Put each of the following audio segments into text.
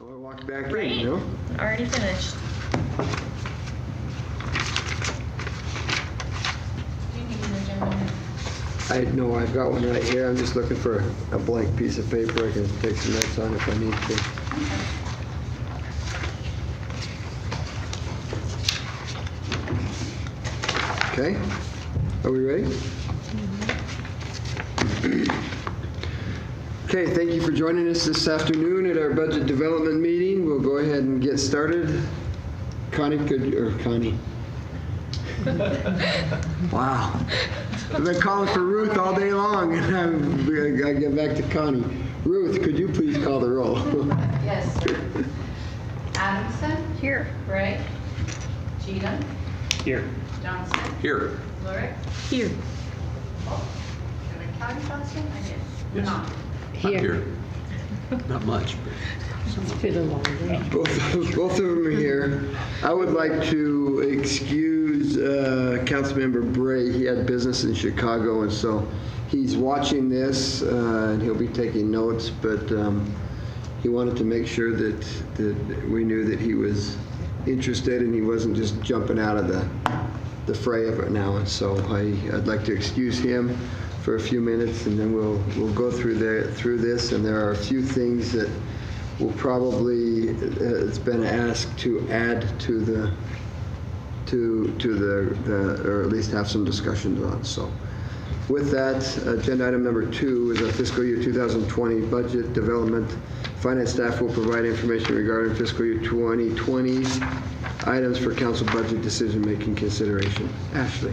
I walked back Right. in, you know? Already finished. Do you need an adjournment? No, I've got one right here. I'm just looking for a blank piece of paper I can take some notes on if I need to. Okay, are we ready? Okay, thank you for joining us this afternoon at our budget development meeting. We'll go ahead and get started. Connie. Wow. I've been calling for Ruth all day long, and I gotta get back to Connie. Ruth, could you please call the roll? Yes, sir. Adamson? Here. Gray? Cheatham? Here. Johnson? Here. Lurick? Here. Oh, did I count Johnson? I did. Yes. No. I'm here. Not much, but It's been a long day. Both of them are here. I would like to excuse Councilmember Bray. He had business in Chicago, and so he's watching this, and he'll be taking notes, but he wanted to make sure that we knew that he was interested and he wasn't just jumping out of the fray of it now. And so I'd like to excuse him for a few minutes, and then we'll go through this. And there are a few things that we'll probably it's been asked to add to the or at least have some discussions on. So with that, agenda item number 2 is our fiscal year 2020 budget development. Finance staff will provide information regarding fiscal year 2020 items for council budget decision-making consideration. Ashley.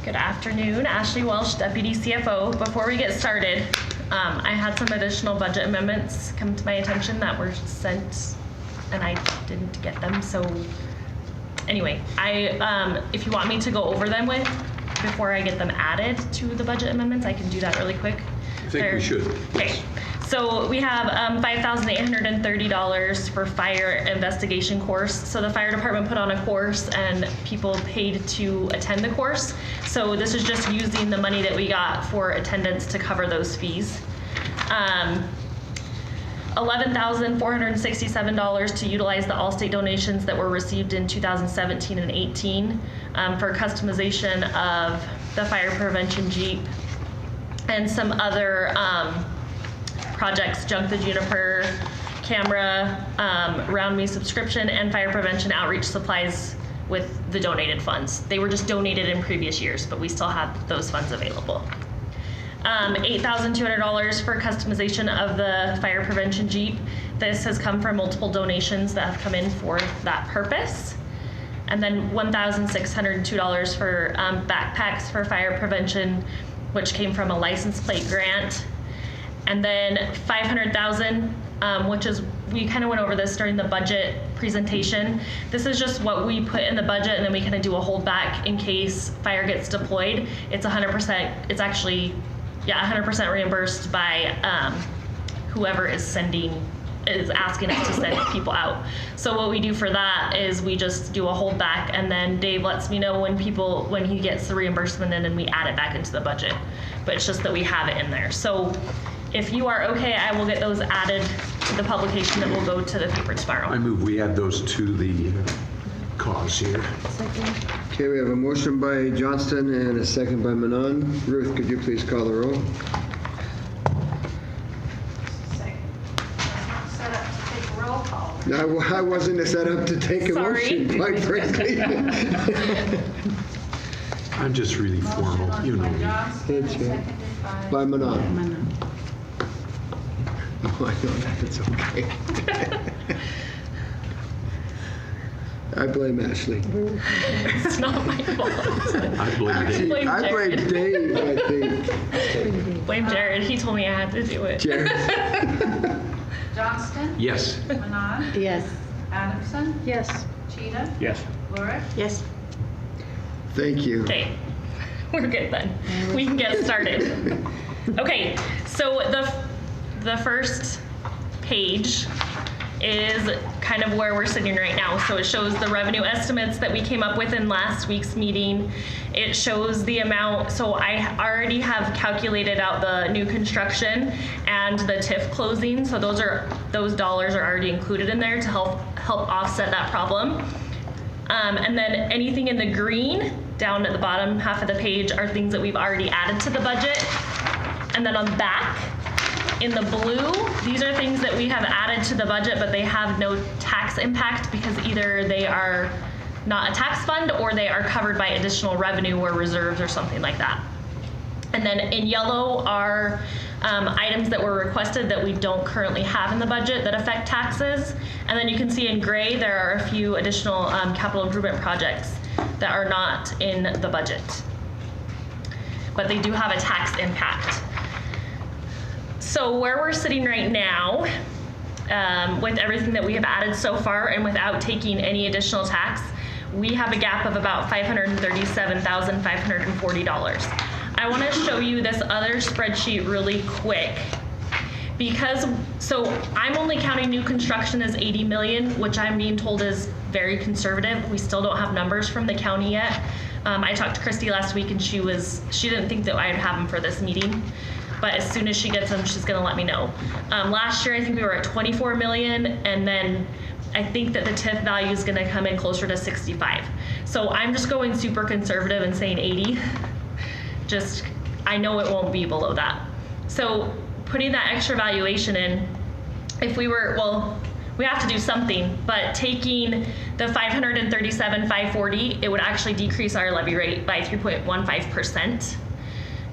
Good afternoon, Ashley Welsh, Deputy CFO. Before we get started, I had some additional budget amendments come to my attention that were sent and I didn't get them. So anyway, if you want me to go over them before I get them added to the budget amendments, I can do that really quick. I think we should. Okay. So we have $5,830 for fire investigation course. So the fire department put on a course and people paid to attend the course. So this is just using the money that we got for attendance to cover those fees. $11,467 to utilize the Allstate donations that were received in 2017 and 18 for customization of the fire prevention Jeep and some other projects, Junk the Juniper, camera, Round Me subscription, and fire prevention outreach supplies with the donated funds. They were just donated in previous years, but we still have those funds available. $8,200 for customization of the fire prevention Jeep. This has come from multiple donations that have come in for that purpose. And then $1,602 for backpacks for fire prevention, which came from a license plate grant. And then $500,000, which is, we kind of went over this during the budget presentation. This is just what we put in the budget, and then we kind of do a holdback in case fire gets deployed. It's 100%, it's actually, 100% reimbursed by whoever is asking us to send people out. So what we do for that is we just do a holdback, and then Dave lets me know when he gets the reimbursement in, and we add it back into the budget. But it's just that we have it in there. So if you are okay, I will get those added to the publication that will go to the paper tomorrow. I move we add those to the cause here. Okay, we have a motion by Johnston and a second by Manon. Ruth, could you please call the roll? Second. Set up to take a roll call. No, I wasn't set up to take a Sorry. motion, quite frankly. I'm just really formal, you know Motion me. by Johnston and That's right. seconded By Manon. Oh, I know that. It's okay. I blame Ashley. It's not my fault. I blame Dave. Blame I blame Jared. Dave, I think. Blame Jared. He told me I had to do it. Jared. Johnston? Yes. Manon? Yes. Adamson? Yes. Cheatham? Yes. Lurick? Yes. Thank you. Okay, we're good then. We can get started. Okay, so the first page is kind of where we're sitting right now. So it shows the revenue estimates that we came up with in last week's meeting. It shows the amount, so I already have calculated out the new construction and the TIF closing. So those dollars are already included in there to help offset that problem. And then anything in the green down at the bottom half of the page are things that we've already added to the budget. And then on the back, in the blue, these are things that we have added to the budget, but they have no tax impact because either they are not a tax fund or they are covered by additional revenue or reserves or something like that. And then in yellow are items that were requested that we don't currently have in the budget that affect taxes. And then you can see in gray, there are a few additional capital improvement projects that are not in the budget, but they do have a tax impact. So where we're sitting right now, with everything that we have added so far and without taking any additional tax, we have a gap of about $537,540. I want to show you this other spreadsheet really quick so I'm only counting new construction as 80 million, which I'm being told is very conservative. We still don't have numbers from the county yet. I talked to Christy last week and she didn't think that I'd have them for this meeting. But as soon as she gets them, she's gonna let me know. Last year, I think we were at 24 million, and then I think that the TIF value is gonna come in closer to 65. So I'm just going super conservative and saying 80. I know it won't be below that. So putting that extra valuation in, if we were, we have to do something, but taking the 537,540, it would actually decrease our levy rate by 3.15%.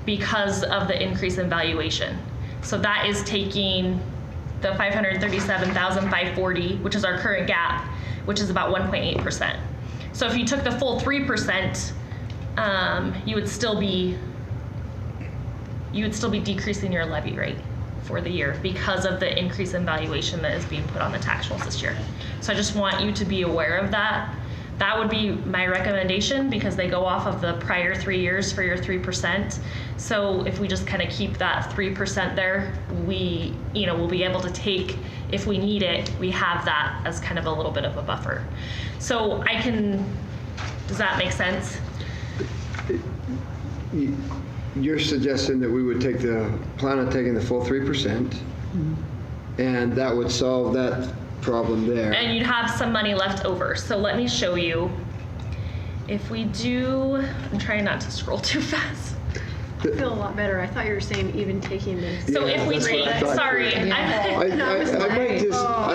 because of the increase in valuation. So that is taking the 537,540, which is our current gap, which is about 1.8%. So if you took the full 3%, you would still be decreasing your levy rate for the year because of the increase in valuation that is being put on the tax rolls this year. So I just want you to be aware of that. That would be my recommendation because they go off of the prior 3 years for your 3%. So if we just kind of keep that 3% there, we'll be able to take, if we need it, we have that as kind of a little bit of a buffer. So does that make sense? You're suggesting that we would plan on taking the full 3%, and that would solve that problem there. And you'd have some money left over. So let me show you. If we do, I'm trying not to scroll too fast. I feel a lot better. I thought you were saying even taking this. So if we take, sorry. I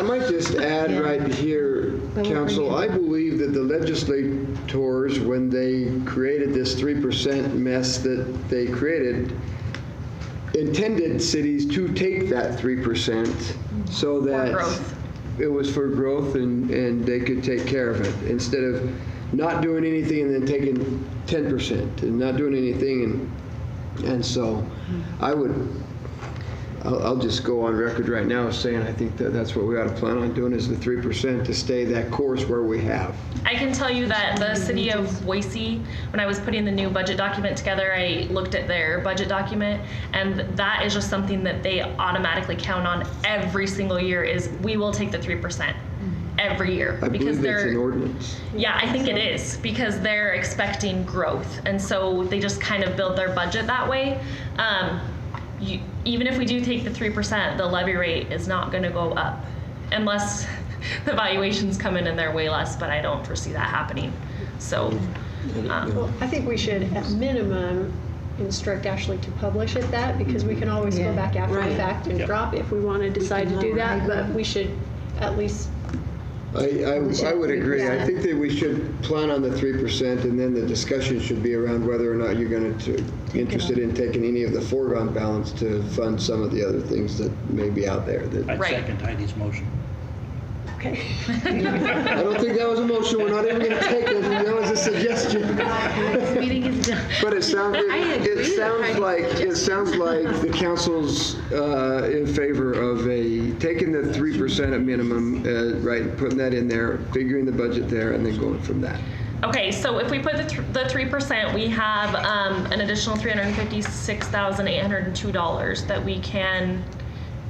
might just add right here, Council, I believe that the legislators, when they created this 3% mess that they created, intended cities to take that 3% so that it was for growth and they could take care of it instead of not doing anything and then taking 10% and not doing anything. And so I'll just go on record right now saying I think that's what we ought to plan on doing is the 3% to stay that course where we have. I can tell you that the city of Boise, when I was putting the new budget document together, I looked at their budget document, and that is just something that they automatically count on every single year is we will take the 3% every year. I believe it's an ordinance. Yeah, I think it is because they're expecting growth. And so they just kind of build their budget that way. Even if we do take the 3%, the levy rate is not going to go up unless the valuations come in and they're way less, but I don't foresee that happening. So, Well, I think we should, at minimum, instruct Ashley to publish at that because we can always go back after the fact and drop if we want to decide to do that, but we should at least. I would agree. I think that we should plan on the 3%, and then the discussion should be around whether or not you're going to interested in taking any of the foregone balance to fund some of the other things that may be out there. I'd second Heidi's motion. Okay. I don't think that was a motion. We're not even going to take it. That was a suggestion. This meeting is done. But it sounds like the council's in favor of taking the 3% at minimum, right, putting that in there, figuring the budget there, and then going from that. okay, so if we put the 3%, we have an additional $356,802 that we can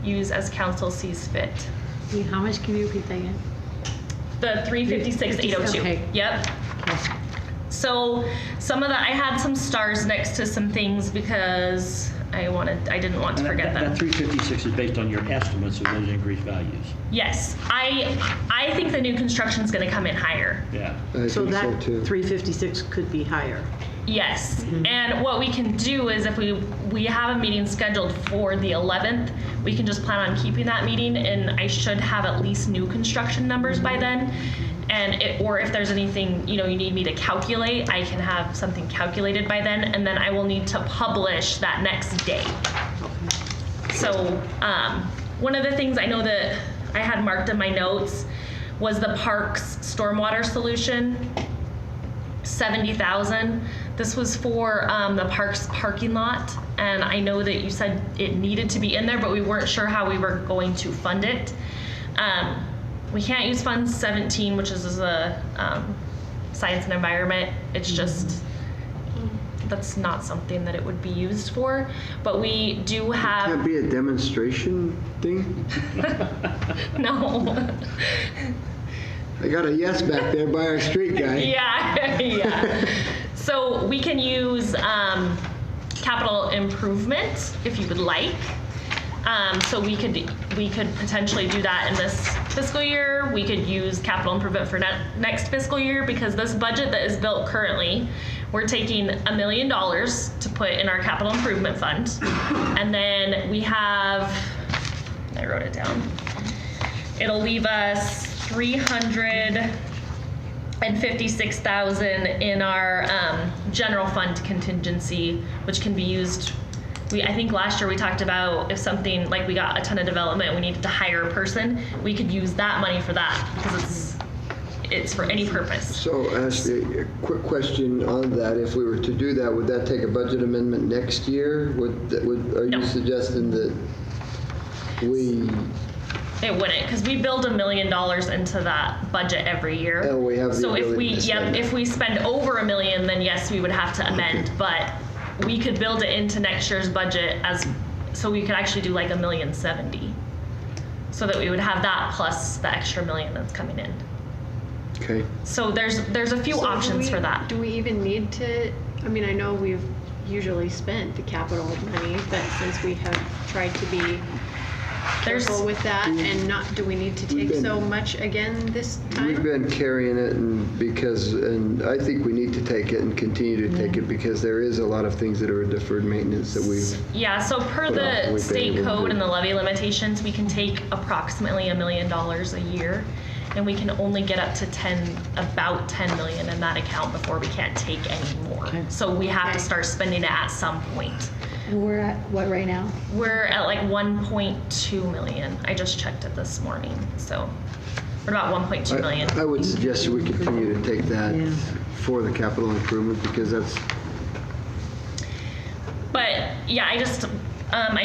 use as council sees fit. How much can you repeat that again? The 356,802. Okay. Yep. Okay. So some of the, I had some stars next to some things because I didn't want to forget them. That 356 is based on your estimates of those increased values. Yes, I think the new construction is going to come in higher. Yeah. I So think that so too. 356 could be higher. Yes, and what we can do is if we have a meeting scheduled for the 11th, we can just plan on keeping that meeting, and I should have at least new construction numbers by then. And or if there's anything you need me to calculate, I can have something calculated by then, and then I will need to publish that next day. So one of the things I know that I had marked in my notes was the park's stormwater solution, 70,000. This was for the park's parking lot, and I know that you said it needed to be in there, but we weren't sure how we were going to fund it. We can't use Fund 17, which is a science and environment. It's just, that's not something that it would be used for, but we do have. Can't be a demonstration thing? No. I got a yes back there by our street guy. Yeah, yeah. So we can use capital improvement if you would like. So we could potentially do that in this fiscal year. We could use capital improvement for next fiscal year, because this budget that is built currently, we're taking $1 million to put in our capital improvement fund, and then we have, I wrote it down. It'll leave us $356,000 in our general fund contingency, which can be used. I think last year we talked about if something like we got a ton of development, we needed to hire a person, we could use that money for that, because it's for any purpose. So Ashley, a quick question on that. If we were to do that, would that take a budget amendment next year? Are No. you suggesting that we... It wouldn't, because we build $1 million into that budget every year. And we have the so if ability to spend it. if we spend over $1 million, then yes, we would have to amend. But we could build it into next year's budget so we could actually do like $1,070,000, so that we would have that plus the extra $1 million that's coming in. Okay. So there's a few So options for that. Do we even need to, I mean, I know we've usually spent the capital money, but since we have tried to be careful with that and not, do we need to take so much again this time? We've been carrying it, and I think we need to take it and continue to take it, because there is a lot of things that are deferred maintenance that we've... Yeah, so per Well, the we've been state able to code do- and the levy limitations, we can take approximately $1 million a year, and we can only get up to about 10 million in that account before we can't take any more. Okay. So we have to Okay. start spending it at some point. And we're at what right now? We're at like 1.2 million. I just checked it this morning, so we're about 1.2 million. I would suggest we continue to take that for the capital improvement, because that's... But yeah, I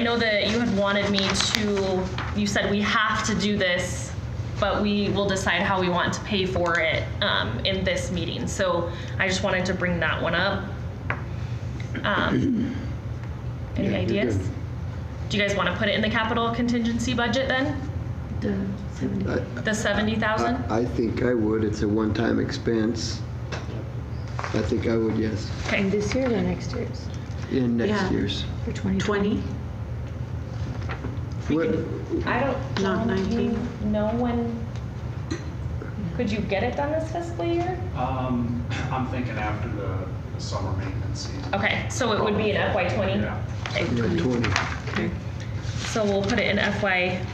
know that you had wanted me to, you said we have to do this, but we will decide how we want to pay for it in this meeting. So I just wanted to bring that one up. Any Yeah, you're ideas? good. Do you guys want to put it in the capital contingency budget then? The 70. The 70,000? I think I would. It's a one-time expense. I think I would, yes. Okay. And this year or next year's? In next Yeah. year's. For 2020? 20? What, I don't Not know. Do 19. you know when? Could you get it done this fiscal year? I'm thinking after the summer maintenance season. Okay, so it would be in FY20? Yeah. Okay. 20? Okay. So we'll put it in FY.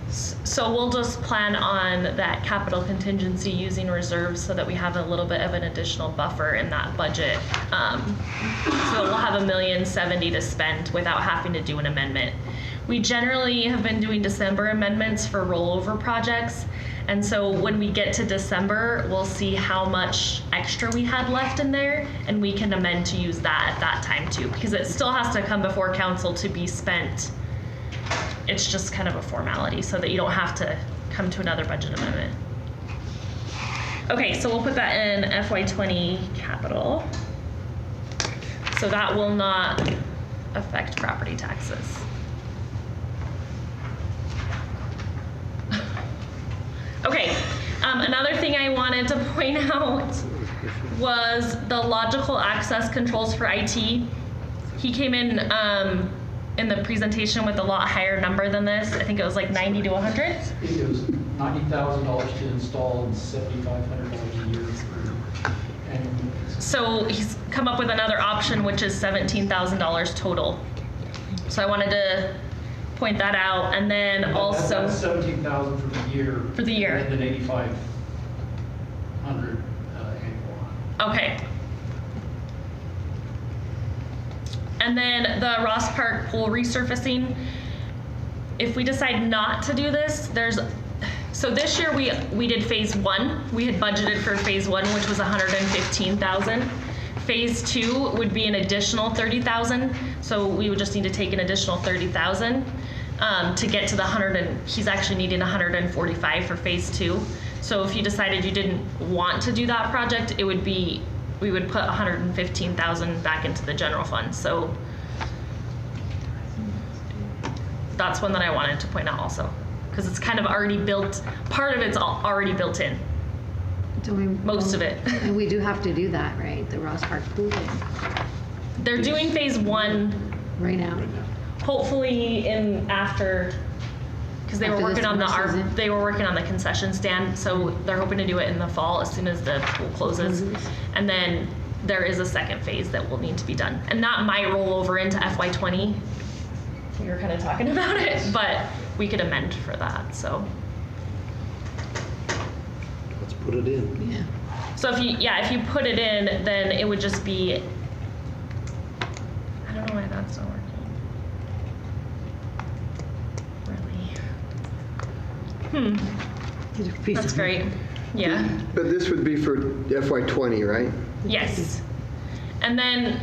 So we'll just plan on that capital contingency using reserves so that we have a little bit of an additional buffer in that budget. So we'll have $1,070,000 to spend without having to do an amendment. We generally have been doing December amendments for rollover projects. And so when we get to December, we'll see how much extra we had left in there, and we can amend to use that at that time too, because it still has to come before council to be spent. It's just kind of a formality so that you don't have to come to another budget amendment. Okay, so we'll put that in FY20 capital. So that will not affect property taxes. to point out was the logical access controls for IT. He came in the presentation with a lot higher number than this. I think it was like 90 to 100. I think it was $90,000 to install and $7,500 a year for annual maintenance. So he's come up with another option, which is $17,000 total. So I wanted to point that out, and then also That's $17,000 for the year. For the year. And then $8,500 annual. okay. And then the Ross Park pool resurfacing. If we decide not to do this, so this year we did phase 1. We had budgeted for phase 1, which was $115,000. Phase 2 would be an additional $30,000. So we would just need to take an additional $30,000 to get to the 100. He's actually needing 145 for phase 2. So if you decided you didn't want to do that project, we would put 115,000 back into the general fund. So that's one that I wanted to point out also, because it's kind of already built. Part of it's already built in. Most of it. And we do have to do that, right? The Ross Park pool thing, They're doing phase 1 right now. hopefully because they were After this working on summer season? they were working on the concession stand, so they're hoping to do it in the fall as soon as the pool closes. And then there is a second phase that will need to be done, and that might roll over into FY20. We were kind of talking about it, but we could amend for that. So Let's put it in. Yeah. so if you put it in, then it would just be, I don't know why that's not working. Really? That's great. Yeah. But this would be for FY20, right? Yes. And then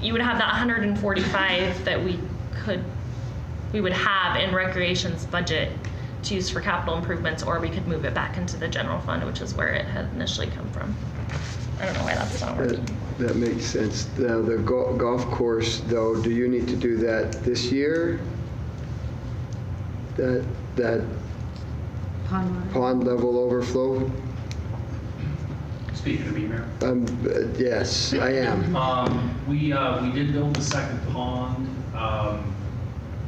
you would have that 145 that we would have in recreation's budget to use for capital improvements, or we could move it back into the general fund, which is where it had initially come from. I don't know why that's not working. That makes sense. Now, the golf course, though, do you need to do that this year? That pond level overflow? Speaking to me, Mayor. Yes, I am. We did build the second pond.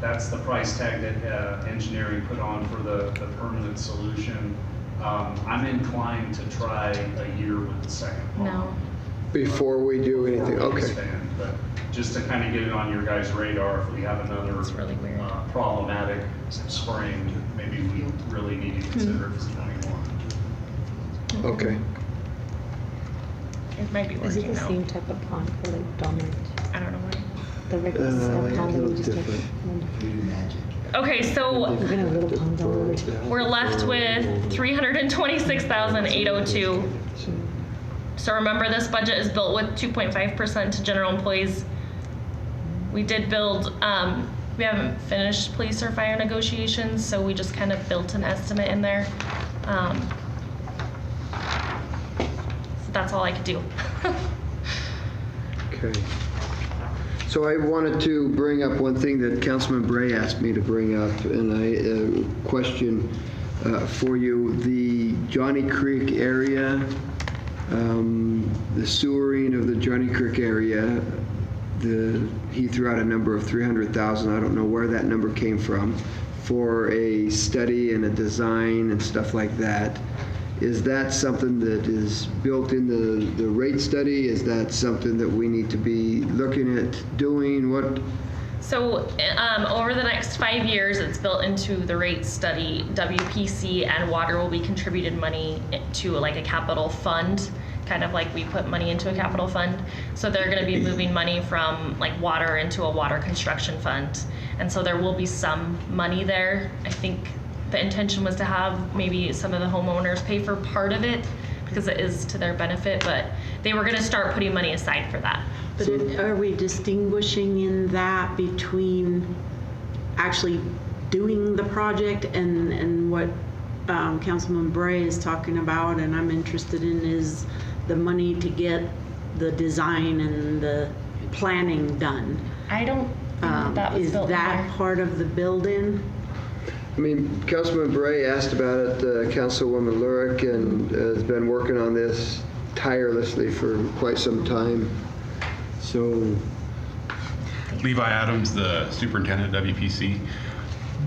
That's the price tag that engineering put on for the permanent solution. I'm inclined to try a year with the second pond. No. Before we do anything, Before we okay. expand, but just to kind of get it on your guys' radar, if we have another It's really weird. problematic spring, maybe we really need to consider it for 21. Okay. It might be Is it working the now. same type of pond for like dormant? I don't know why. The regular pond that we just different. took? Okay, so We're gonna have little ponds all over. we're left with $326,802. So remember, this budget is built with 2.5% to general employees. We did build, we haven't finished police or fire negotiations, so we just kind of built an estimate in there. So that's all I could do. Okay. So I wanted to bring up one thing that Councilman Bray asked me to bring up, and question for you. The Jonny Creek area, the sewering of the Jonny Creek area, he threw out a number of 300,000. I don't know where that number came from, for a study and a design and stuff like that. Is that something that is built in the rate study? Is that something that we need to be looking at doing? What? So over the next 5 years, it's built into the rate study. WPC and water will be contributed money to like a capital fund, kind of like we put money into a capital fund. So they're going to be moving money from like water into a water construction fund. And so there will be some money there. I think the intention was to have maybe some of the homeowners pay for part of it because it is to their benefit, but they were going to start putting money aside for that. But are we distinguishing in that between actually doing the project and what Councilman Bray is talking about and I'm interested in is the money to get the design and the planning done? I don't think that was Is built in that there. part of the build-in? I mean, Councilman Bray asked about it, Councilwoman Lurick, and has been working on this tirelessly for quite some time. So, Levi Adams, the superintendent at WPC.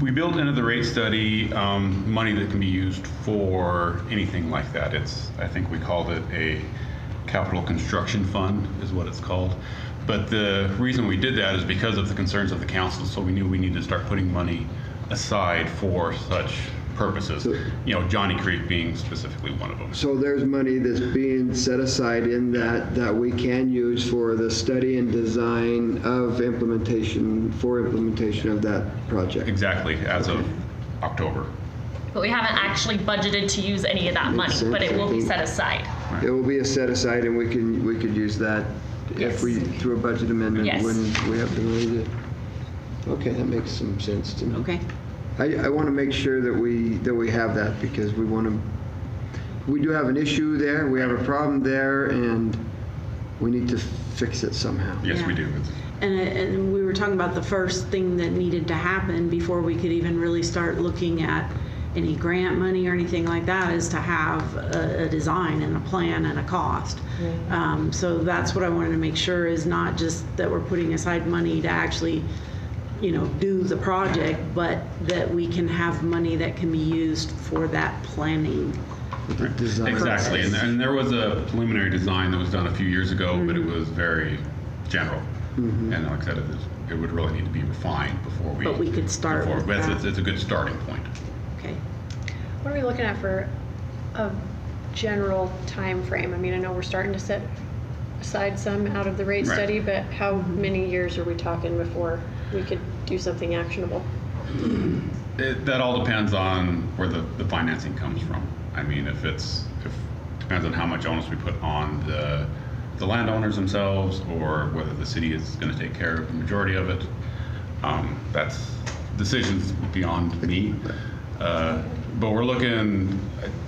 We built into the rate study money that can be used for anything like that. I think we called it a capital construction fund is what it's called. But the reason we did that is because of the concerns of the council, so we knew we needed to start putting money aside for such purposes. Jonny Creek being specifically one of them. so there's money that's being set aside in that we can use for the study and design of implementation of that project. Exactly, as of October. But we haven't actually budgeted to use any of that money, Makes sense, but it will I be think. set aside. It will be a set aside, and we could use that if we, through a budget amendment, Yes. when we have the money to. Okay, that makes some sense to me. Okay. I want to make sure that we have that, because we do have an issue there, we have a problem there, and we need to fix it somehow. Yes, we Yeah. do. And we were talking about the first thing that needed to happen before we could even really start looking at any grant money or anything like that is to have a design and a plan and a cost. So that's what I wanted to make sure is not just that we're putting aside money to actually, do the project, but that we can have money that can be used for that planning. Design. Exactly, and there was a preliminary design that was done a few years ago, but it was very general. And like I said, it would really need to be refined before we. But we could start move forward. with But that. it's a good starting point. Okay. What are we looking at for a general time frame? I mean, I know we're starting to set aside some out of the rate Right. study, but how many years are we talking before we could do something actionable? That all depends on where the financing comes from. I mean, if depends on how much onus we put on the landowners themselves, or whether the city is going to take care of the majority of it. That's decisions beyond me. But we're looking,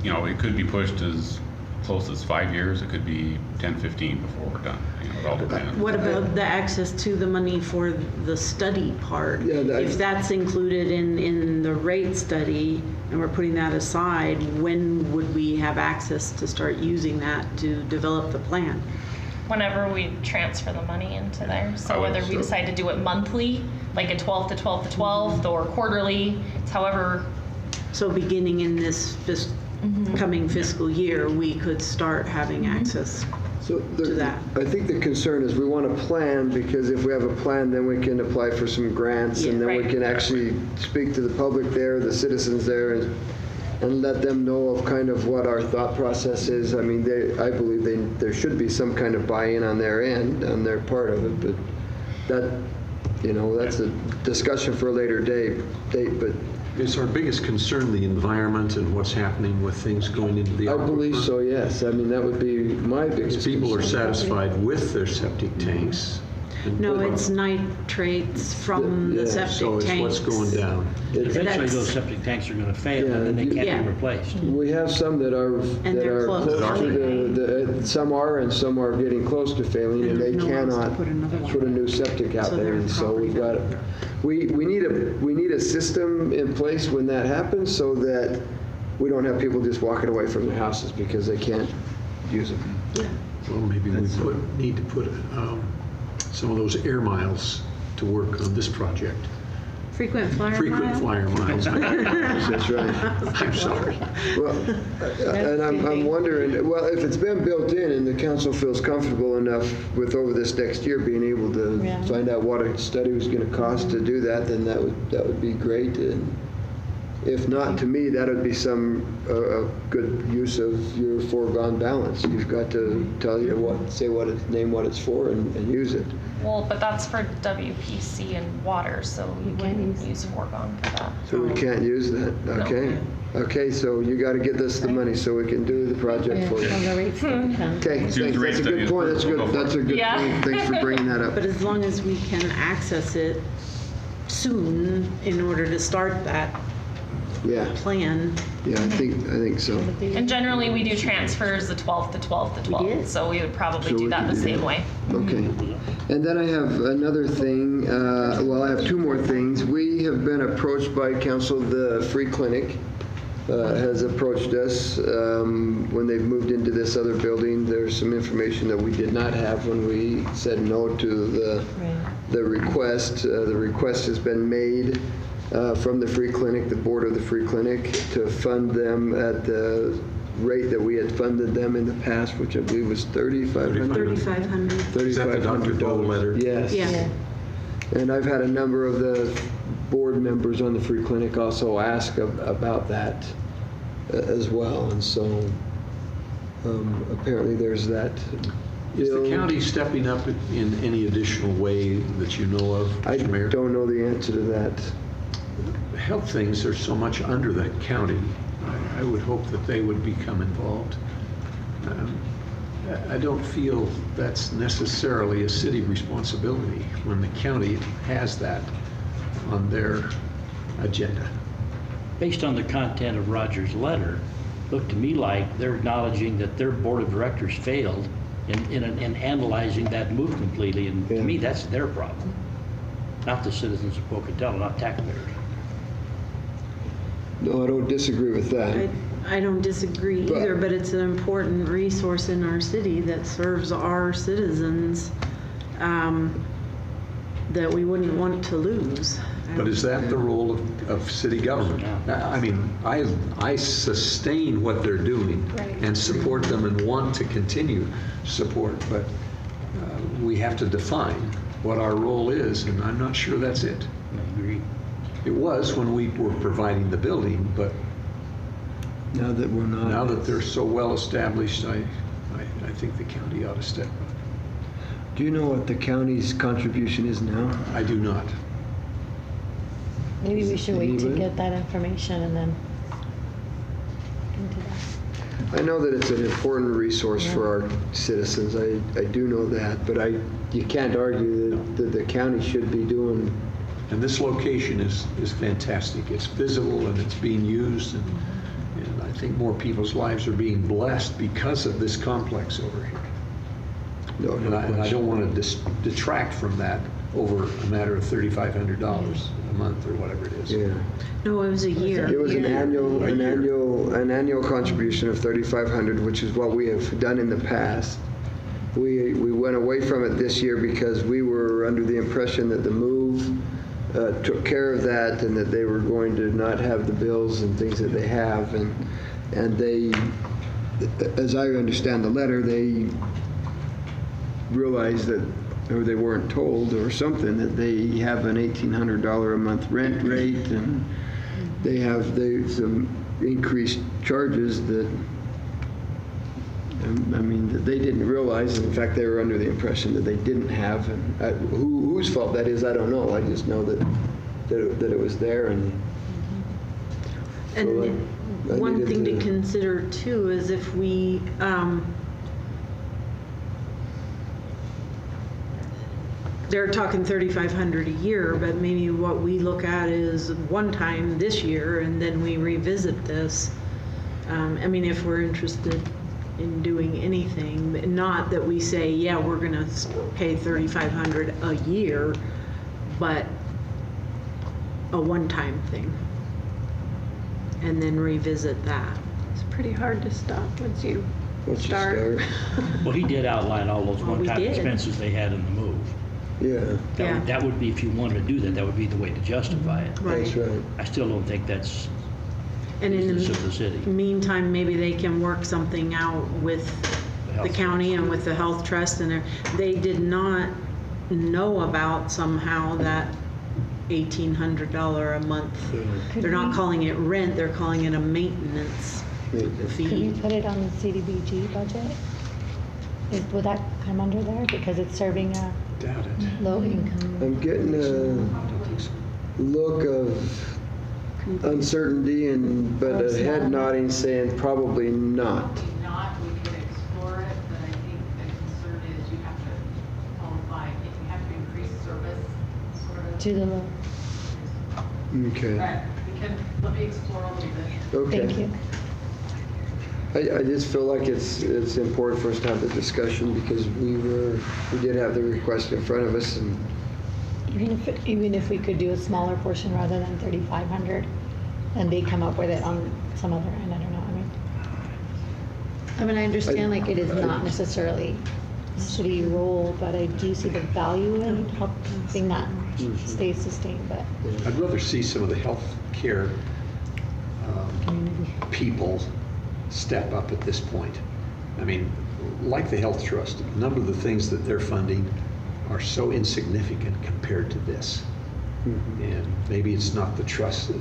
it could be pushed as close as 5 years. It could be 10, 15 before we're done. It all depends. What about the access to the money for the study part? Yeah, If that's included in the rate study and we're putting that aside, when would we have access to start using that to develop the plan? Whenever we transfer the money into there. I So would whether we so. decide to do it monthly, like a 12th to 12th to 12th, or quarterly, it's however. So beginning in this coming fiscal year, we could start having access. So to that. I think the concern is we want a plan, because if we have a plan, then we can apply for some grants, and Yeah. then we Right. can actually speak to the public there, the citizens there, and let them know of kind of what our thought process is. I mean, I believe there should be some kind of buy-in on their end, on their part of it, but that's a discussion for a later date, but Is our biggest concern the environment and what's happening with things going into the I aquifer? believe so, yes. I mean, that would be my biggest Because people are concern. satisfied with their septic tanks. and- No, it's nitrates from Yeah, the so septic So it's tanks. what's going down. Eventually, That's- those septic tanks are going to fail, Yeah, and then they you- can't Yeah. be replaced. We have some that are they're close. close to some are, and some are getting close to failing, and they No one wants to cannot put another one. put a new septic out So there. they're And so property we've got we need a system in place when that happens, so that we don't have people just walking away from their houses because they can't use them. Well, maybe we need to put some of those air miles to work on this project. Frequent flyer Frequent mile? flyer miles. That's right. I'm sorry. Well, and I'm wondering, well, if it's been built in and the council feels comfortable enough with over this next year being able to find out what a study was going to cost to do that, then that would be great. And if not, to me, that would be some a good use of your foregone balance. You've got to name what it's for, and use it. Well, but that's for WPC and water, so you wouldn't use foregone for that. So we can't use that. Okay. Okay, so you got to get us the money so we can do the project for you. Okay, thanks. Soon as the rate That's a study good is point. That's approved, we'll good. go That's for a it. good Yeah. point. Thanks for bringing that up. But as long as we can access it soon in order to start that Yeah, plan. yeah, I think so. And generally, we do transfers the 12th to 12th to 12th, did? so we would probably So do we that could the do same that. way. Okay. And then I have another thing, I have two more things. We we have been approached by council. The free clinic has approached us when they've moved into this other building. There's some information that we did not have when we said no to the request. The request has been made from the free clinic, the board of the free clinic, to fund them at the rate that we had funded them in the past, which I believe was $3,500. $3,500. Is that the Dr. Bowe letter? Yes. Yeah. And I've had a number of the board members on the free clinic also ask about that as well. And so apparently there's that. Is the county stepping up in any additional way that you know of, I Mr. Mayor? don't know the answer to that. Health things are so much under that county. I would hope that they would become involved. I don't feel that's necessarily a city responsibility when the county has that on their agenda. Based on the content of Roger's letter, looked to me like they're acknowledging that their board of directors failed in analyzing that move completely, and to me, that's their problem, not the citizens of Pocatello, not taxpayers. No, I don't disagree with that. I don't disagree either, but it's an important resource in our city that serves our citizens that we wouldn't want to lose. But is that the role of city government? I mean, I sustain what they're doing and support them and want to continue support, but we have to define what our role is, and I'm not sure that's it. I agree. It was when we were providing the building, but Now that we're not. now that they're so well established, I think the county ought to step up. Do you know what the county's contribution is now? I do not. Maybe we should wait to Anybody? get that information and then into that. I know that it's an important resource for our citizens. I do know that, but you can't argue that the county should be doing. And this location is fantastic. It's visible and it's being used, and I think more people's lives are being blessed because of this complex over here. No, And I don't want to detract from that over a matter of $3,500 a month or whatever it is. Yeah. No, it was a year. It was an annual contribution of $3,500, which is what we have done in the past. We went away from it this year because we were under the impression that the move took care of that, and that they were going to not have the bills and things that they have, and they, as I understand the letter, they realized that, or they weren't told or something, that they have an $1,800 a month rent rate, and they have some increased charges that, I mean, that they didn't realize. In fact, they were under the impression that they didn't have. And whose fault that is, I don't know. I just know that it was there. And one thing to consider too is if we they're talking $3,500 a year, but maybe what we look at is one time this year, and then we revisit this. I mean, if we're interested in doing anything, not that we say, yeah, we're going to pay $3,500 a year, but a one-time thing, and then revisit that. It's pretty hard to stop once you once you start. Well, he did outline all those Well, we one-time did. expenses they had in the move. Yeah, That would be, if you wanted to do that, that would be the way to justify it. that's right. I still don't think that's And in business of the city. the meantime, maybe they can work something out with the health county trust. and with the health trust, and they did not know about somehow that $1,800 a month. They're not calling it rent, they're calling it a maintenance Could we fee. put it on the CDBG budget? Would that come under there because it's serving a Doubt it. low income? I'm getting a look of uncertainty, but a head nodding saying probably not. Not, we could explore it, but I think the concern is you have to qualify, if you have to increase service, sort of. To the low. Okay. Right, we can, let me explore a little bit. Okay. Thank you. I just feel like it's important for us to have the discussion because we did have the request in front of us, and Even if we could do a smaller portion rather than 3,500, and they come up with it on some other end, I don't know, I mean, I understand like it is not necessarily city role, but I do see the value in helping that stay sustained, but I'd rather see some of the health care people step up at this point. I mean, like the Health Trust, a number of the things that they're funding are so insignificant compared to this. And maybe it's not the trust's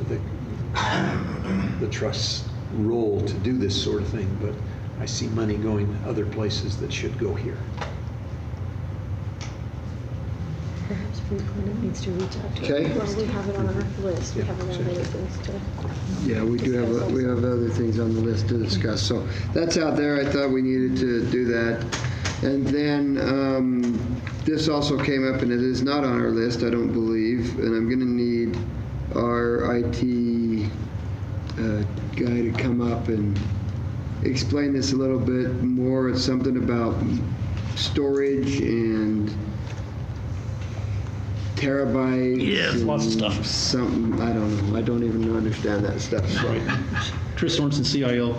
role to do this sort of thing, but I see money going other places that should go here. perhaps Freeport needs to reach out to. Okay. Well, we have it on our list. We Yeah, have other things to. Yeah, we do have, we have other things on the list to discuss. So that's out there. I thought we needed to do that. And then this also came up, and it is not on our list, I don't believe, and I'm going to need our IT guy to come up and explain this a little bit more. It's something about storage and terabytes. Yes, lots of and stuff. Something, I don't know. I don't even understand that stuff. Right. Chris Sorensen, CIO.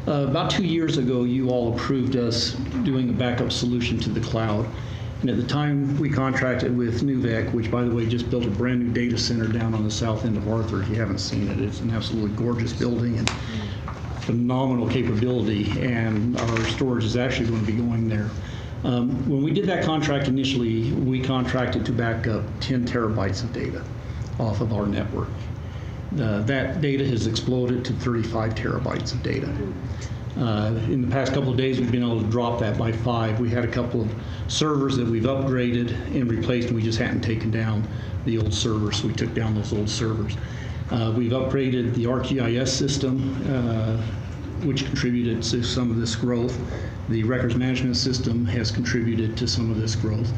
About 2 years ago, you all approved us doing a backup solution to the cloud. And at the time, we contracted with Nuvec, which, by the way, just built a brand new data center down on the south end of Arthur. If you haven't seen it, it's an absolutely gorgeous building and phenomenal capability. And our storage is actually going to be going there. When we did that contract initially, we contracted to back up 10 terabytes of data off of our network. That data has exploded to 35 terabytes of data. In the past couple of days, we've been able to drop that by 5. We had a couple of servers that we've upgraded and replaced, and we just hadn't taken down the old servers, so we took down those old servers. We've upgraded the ArcGIS system, which contributed to some of this growth. The records management system has contributed to some of this growth.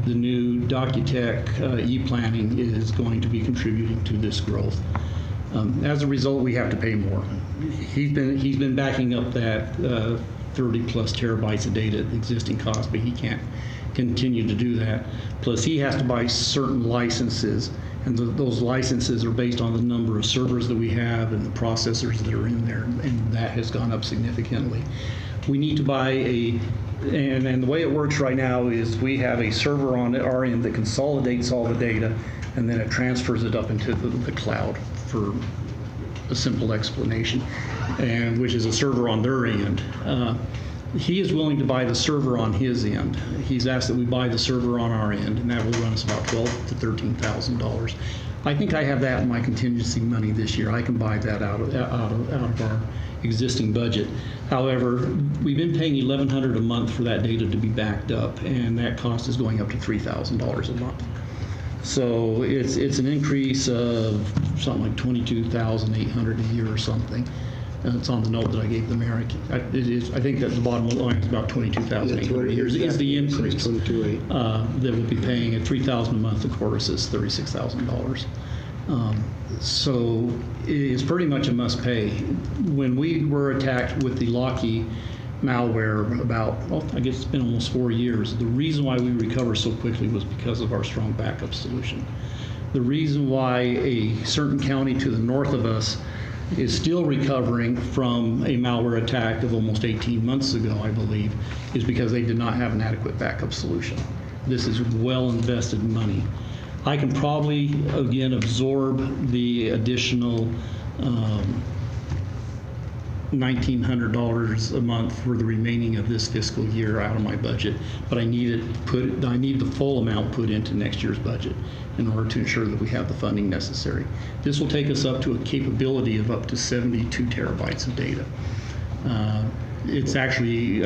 The new Docutech e-planning is going to be contributing to this growth. As a result, we have to pay more. He's been backing up that 30 plus terabytes of data at the existing cost, but he can't continue to do that. Plus, he has to buy certain licenses, and those licenses are based on the number of servers that we have and the processors that are in there, and that has gone up significantly. We need to buy and the way it works right now is we have a server on our end that consolidates all the data, and then it transfers it up into the cloud for a simple explanation, and which is a server on their end. He is willing to buy the server on his end. He's asked that we buy the server on our end, and that will run us about $12,000 to $13,000. I think I have that in my contingency money this year. I can buy that out of our existing budget. However, we've been paying $1,100 a month for that data to be backed up, and that cost is going up to $3,000 a month. So it's an increase of something like $22,800 a year or something. It's on the note that I gave the mayor. I think that the bottom line is about $22,800 a year is the increase. That we'll be paying at $3,000 a month. Of course, is $36,000. So it's pretty much a must pay. When we were attacked with the Lockheed malware about, well, I guess it's been almost 4 years. The reason why we recovered so quickly was because of our strong backup solution. The reason why a certain county to the north of us is still recovering from a malware attack of almost 18 months ago, I believe, is because they did not have an adequate backup solution. This is well invested money. I can probably, again, absorb the additional $1,900 a month for the remaining of this fiscal year out of my budget, but I need the full amount put into next year's budget in order to ensure that we have the funding necessary. This will take us up to a capability of up to 72 terabytes of data. It's actually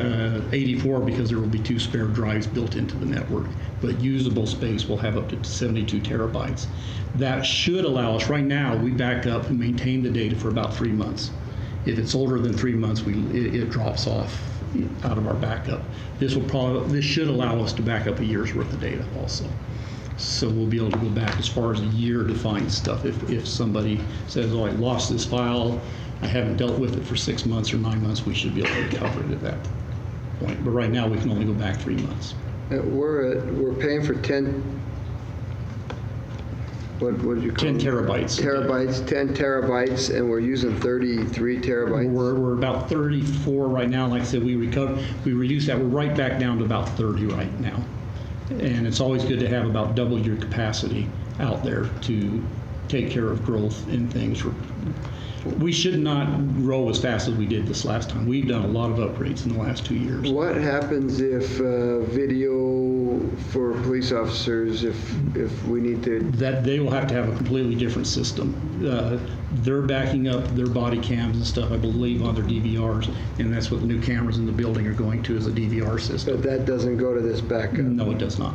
84 because there will be 2 spare drives built into the network, but usable space will have up to 72 terabytes. That should allow us, right now, we back up and maintain the data for about 3 months. If it's older than 3 months, it drops off out of our backup. This should allow us to back up a year's worth of data also. So we'll be able to go back as far as a year to find stuff. If somebody says, oh, I lost this file, I haven't dealt with it for 6 months or 9 months, we should be able to recover it at that point. But right now, we can only go back 3 months. We're paying for 10 what did you call 10 them? terabytes. Terabytes, 10 terabytes, and we're using 33 terabytes. We're about 34 right now. Like I said, we reduced that. We're right back down to about 30 right now. And it's always good to have about double your capacity out there to take care of growth in things. We should not grow as fast as we did this last time. We've done a lot of upgrades in the last 2 years. What happens if video for police officers, if we need to? That they will have to have a completely different system. They're backing up their body cams and stuff, I believe, on their DVRs, and that's what the new cameras in the building are going to, is a DVR system. But that doesn't go to this backup? No, it does not.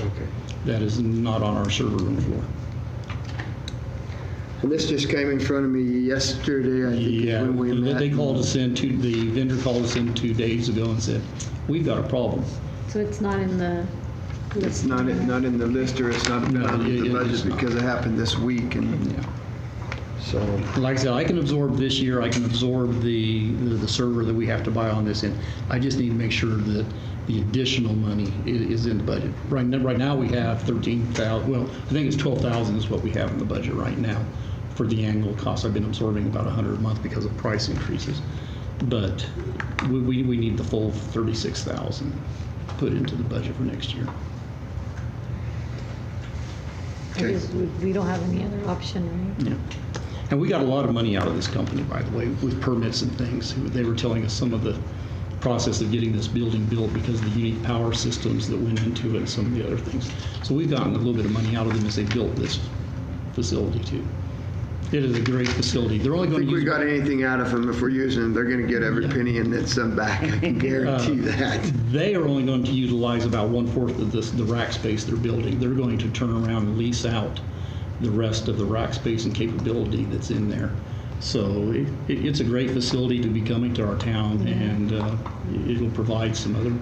Okay. That is not on our server room floor. And this just came in front of me yesterday, I think, Yeah, when we met. they called us in, the vendor called us in 2 days ago and said, we've got a problem. So it's not in the list? It's not in the list, or it's not No, on the it is budget not. because it happened this week, and Yeah. so. Like I said, I can absorb this year, I can absorb the server that we have to buy on this end. I just need to make sure that the additional money is in the budget. Right now we have 13,000, well, I think it's 12,000 is what we have in the budget right now for the annual cost. I've been absorbing about 100 a month because of price increases. But we need the full 36,000 put into the budget for next year. Because we don't have any other option, right? Yeah. And we got a lot of money out of this company, by the way, with permits and things. They were telling us some of the process of getting this building built because of the unique power systems that went into it and some of the other things. So we've gotten a little bit of money out of them as they built this facility too. It is a great facility. They're only I going think to we use got anything out of them if we're using them, they're going to get every penny and then some back. I can guarantee that. They are only going to utilize about 1/4 of the rack space they're building. They're going to turn around and lease out the rest of the rack space and capability that's in there. So it's a great facility to be coming to our town, and it'll provide some other.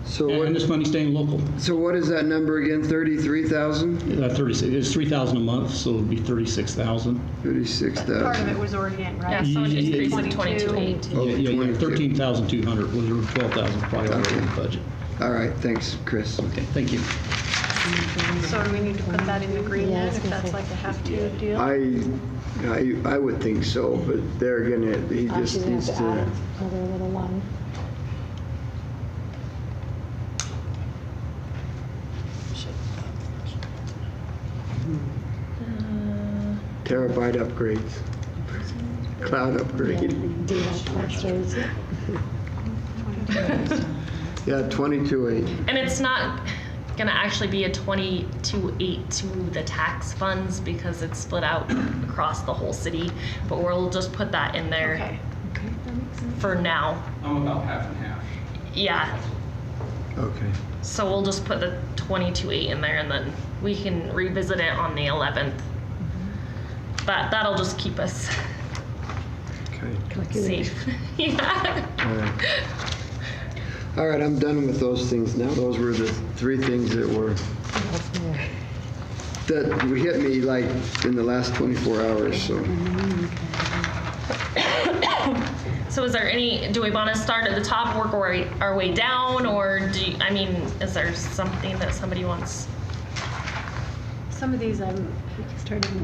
So And this money staying local. So what is that number again? 33,000? 36. It's 3,000 a month, so it'll be 36,000. 36,000. Part of it was already in, right? Yeah, so an increase of 22. 22.8. Yeah, 13,200 was your 12,000 probably already in the budget. All right, thanks, Chris. Okay, thank you. So do we need to put that in the green Yeah, I then, was if gonna that's say. like a have-to deal? I would think so, but they're gonna, he I'm just just gonna needs have to add to. another little line. Terabyte upgrades. Cloud upgrade. Do that transfers. Yeah, 22.8. And it's not gonna actually be a 22.8 to the tax funds because it's split out across the whole city, but we'll just put that in there Okay. for now. I'm about half and half. Yeah, Okay. so we'll just put the 22.8 in there and then we can revisit it on the 11th. But that'll just keep us Okay. safe. Yeah. All right. All right, I'm done with those things now. Those were the three things that hit me like in the last 24 hours, so. So is there do we want to start at the top, work our way down, or is there something that somebody wants? Some of these,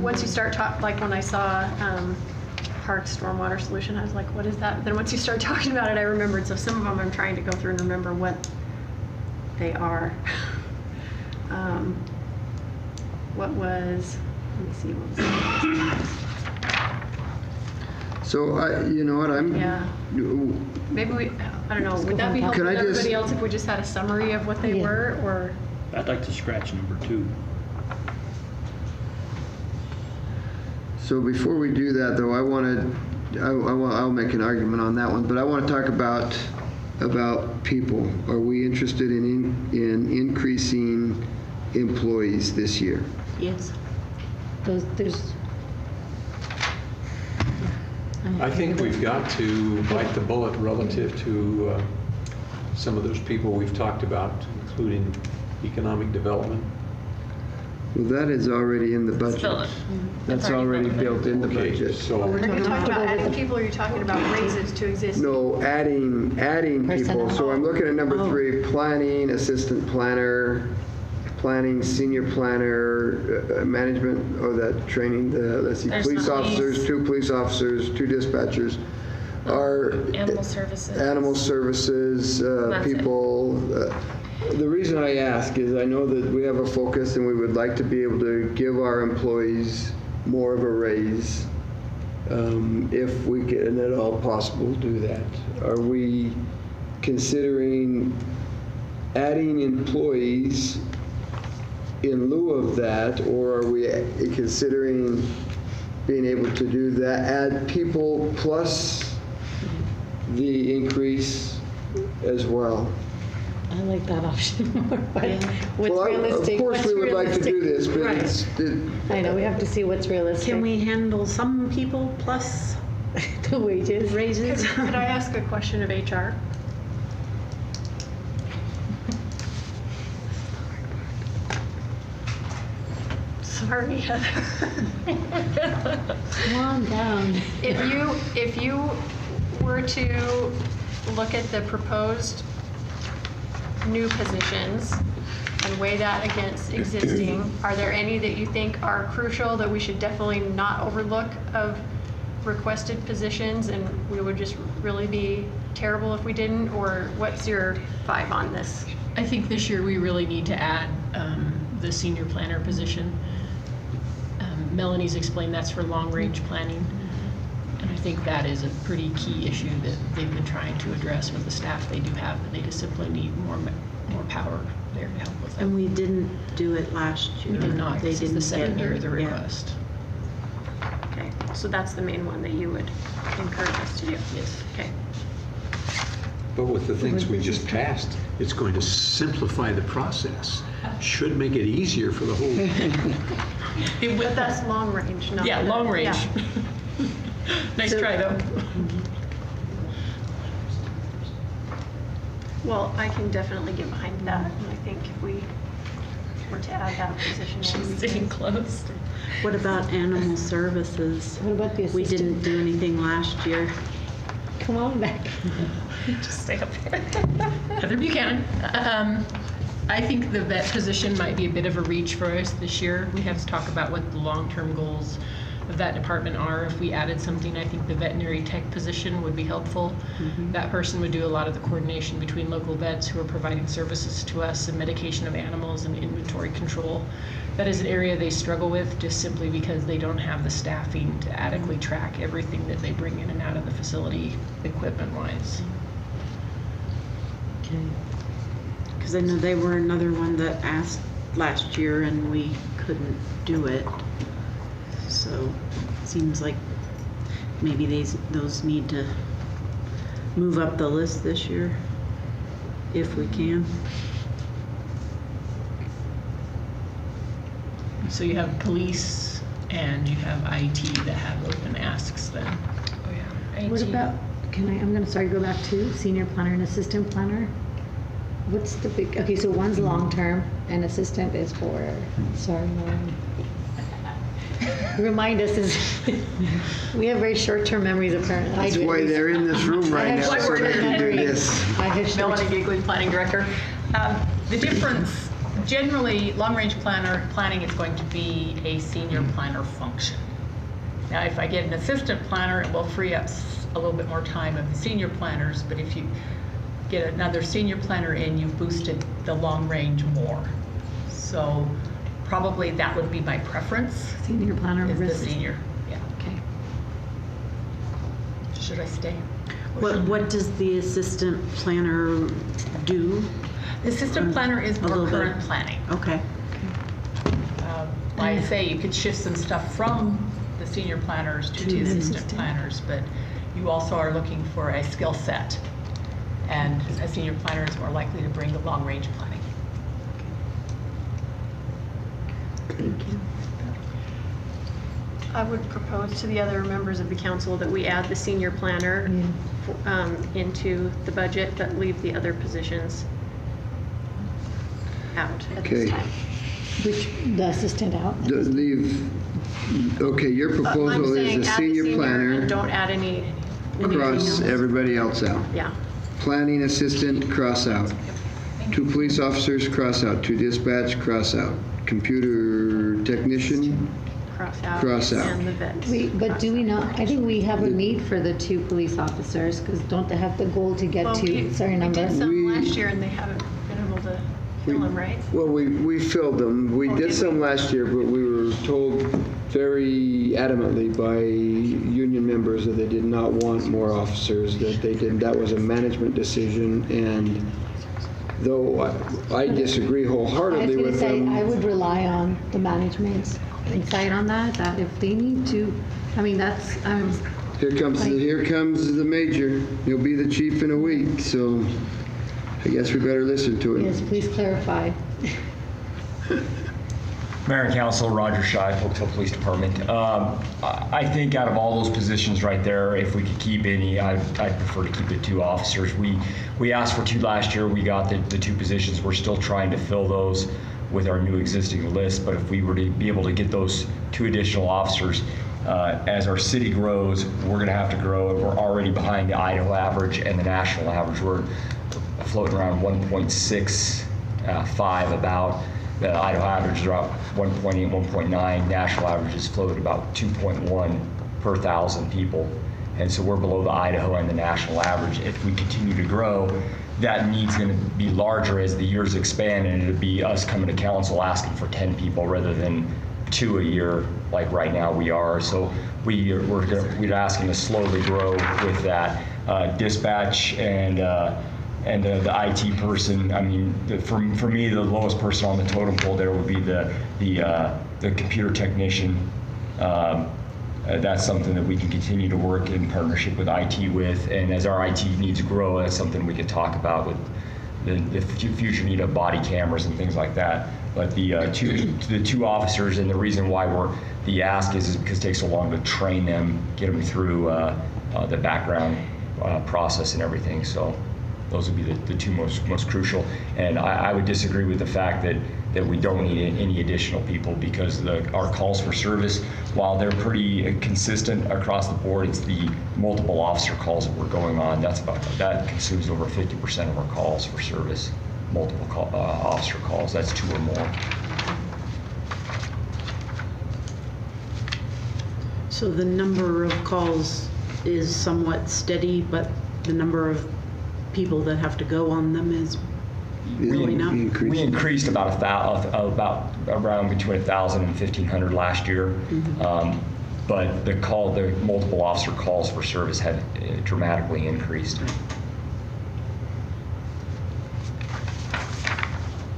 once you start like when I saw Parks Stormwater Solution, I was like, what is that? Then once you start talking about it, I remembered. So some of them I'm trying to go through and remember what they are. What was, let me see, what was that? So you know what, Yeah. Maybe I don't know, would that be helpful Can to I just- everybody else if we just had a summary of what they Yeah. were, or? I'd like to scratch number 2. So before we do that, though, I'll make an argument on that one, but I want to talk about people. Are we interested in increasing employees this year? Yes. There's. I think we've got to bite the bullet relative to some of those people we've talked about, including economic development. Well, that is already in the budget. That's already built in the Okay, budget. so Are you talking about Comfortable with adding the- people, or are you talking about raises to exist? No, adding people. Personnel. So I'm looking at number 3, planning, assistant planner. planning, senior planner, management, or that training, let's see, There's police the officers, police. 2 police officers, 2 dispatchers, are Animal services. animal services That's it. people. The reason I ask is I know that we have a focus and we would like to be able to give our employees more of a raise. If we can at all possible do that. Are we considering adding employees in lieu of that, or are we considering being able to do that, add people plus the increase as well? I like that option more, but what's Well, realistic? of course, what's we would like to do realistic? this, but I know, we have to see what's realistic. Can we handle some people plus The wages. raises? Could I ask a question of HR? Sorry, Heather. Calm down. If you were to look at the proposed new positions and weigh that against existing, are there any that you think are crucial that we should definitely not overlook of requested positions and we would just really be terrible if we didn't? Or what's your vibe on this? I think this year we really need to add the senior planner position. Melanie's explained that's for long-range planning. And I think that is a pretty key issue that they've been trying to address with the staff they do have, but they just simply need more power there to help with that. And we didn't do it last year. We did not. They This is the didn't second get year it. of the Yeah. request. Okay, so that's the main one that you would encourage us to do? Yes. Okay. But with the things we just passed, it's going to simplify the process. Should make it easier for the whole. But that's long range, not. Yeah, the- long range. yeah. Nice try, though. Well, I can definitely get behind that, and I think if we were to add that position in. She's we staying can- close. What about animal services? What about the We assistant? didn't do anything last year. Come on back. Just stay up here. Heather Buchanan. I think the vet position might be a bit of a reach for us this year. We have to talk about what the long-term goals of that department are. If we added something, I think the veterinary tech position would be helpful. That person would do a lot of the coordination between local vets who are providing services to us and medication of animals and inventory control. That is an area they struggle with just simply because they don't have the staffing to adequately track everything that they bring in and out of the facility equipment-wise. Okay. Because I know they were another one that asked last year and we couldn't do it. So it seems like maybe those need to move up the list this year, if we can. So you have police and you have IT that have open asks then. Oh, yeah. What IT. about, I'm gonna, sorry, go back to senior planner and assistant planner. What's the big, okay, so one's long-term and assistant is for, sorry, Lauren. Remind us, we have very short-term memories apparently. I That's do at why least. they're in this room I right have now, so they short-term can do memories. this. I have short- Melanie Gigley, Planning Director. The difference, generally, long-range planning is going to be a senior planner function. Now, if I get an assistant planner, it will free up a little bit more time of the senior planners, but if you get another senior planner in, you've boosted the long range more. So probably that would be my preference. Senior planner Is the versus- senior, yeah. Okay. Should I stay? What does the assistant planner do? The assistant planner is A more little bit. current planning. Okay. Like I say, you could shift some stuff from the senior planners to the assistant planners, but you also are looking for a skill set. And a senior planner is more likely to bring the long-range planning. Thank you. I would propose to the other members of the council that we add the senior planner into the budget, but leave the other positions out at this Okay. time. Which, the assistant out? Okay, your I'm proposal saying is a add the senior planner, and don't add any. cross everybody else out. Yeah. Planning assistant, cross out. 2 police officers, cross out. 2 dispatch, cross out. Computer technician, cross out. And the vets. But do we not, I think we have a need for the 2 police officers, because don't they have the goal to get Well, to a certain we number? did some last year and they haven't been able to fill them, right? Well, we filled them. We did some last year, but we were told very adamantly by union members that they did not want more officers, that was a management decision, and though I disagree I wholeheartedly was with going to say, them. I would rely on the management's insight on that if they need to, I mean, that's, Here comes the major. He'll be the chief in a week, so I guess we better listen to him. yes, please clarify. Mayor and Council, Roger Scheid, Pocatello Police Department. I think out of all those positions right there, if we could keep any, I'd prefer to keep the 2 officers. We asked for 2 last year. We got the 2 positions. We're still trying to fill those with our new existing list. But if we were to be able to get those 2 additional officers, as our city grows, we're going to have to grow. And we're already behind the Idaho average and the national average. We're floating around 1.65 about. The Idaho average is about 1.8, 1.9. National average is floated about 2.1 per 1,000 people. And so we're below the Idaho and the national average. If we continue to grow, that need's going to be larger as the years expand, and it'll be us coming to council asking for 10 people rather than 2 a year like right now we are. So we're asking to slowly grow with that. Dispatch and the IT person, I mean, for me, the lowest person on the totem pole there would be the computer technician. That's something that we can continue to work in partnership with IT with, and as our IT needs grow, that's something we could talk about with the future need of body cameras and things like that. But the 2 officers, and the reason why the ask is because it takes so long to train them, get them through the background process and everything. So those would be the 2 most crucial. And I would disagree with the fact that we don't need any additional people, because our calls for service, while they're pretty consistent across the board, it's the multiple officer calls that we're going on. That consumes over 50% of our calls for service. Multiple officer calls, that's 2 or more. So the number of calls is somewhat steady, but the number of people that have to go on them is going up? We increased about around between 1,000 and 1,500 last year. But the multiple officer calls for service had dramatically increased.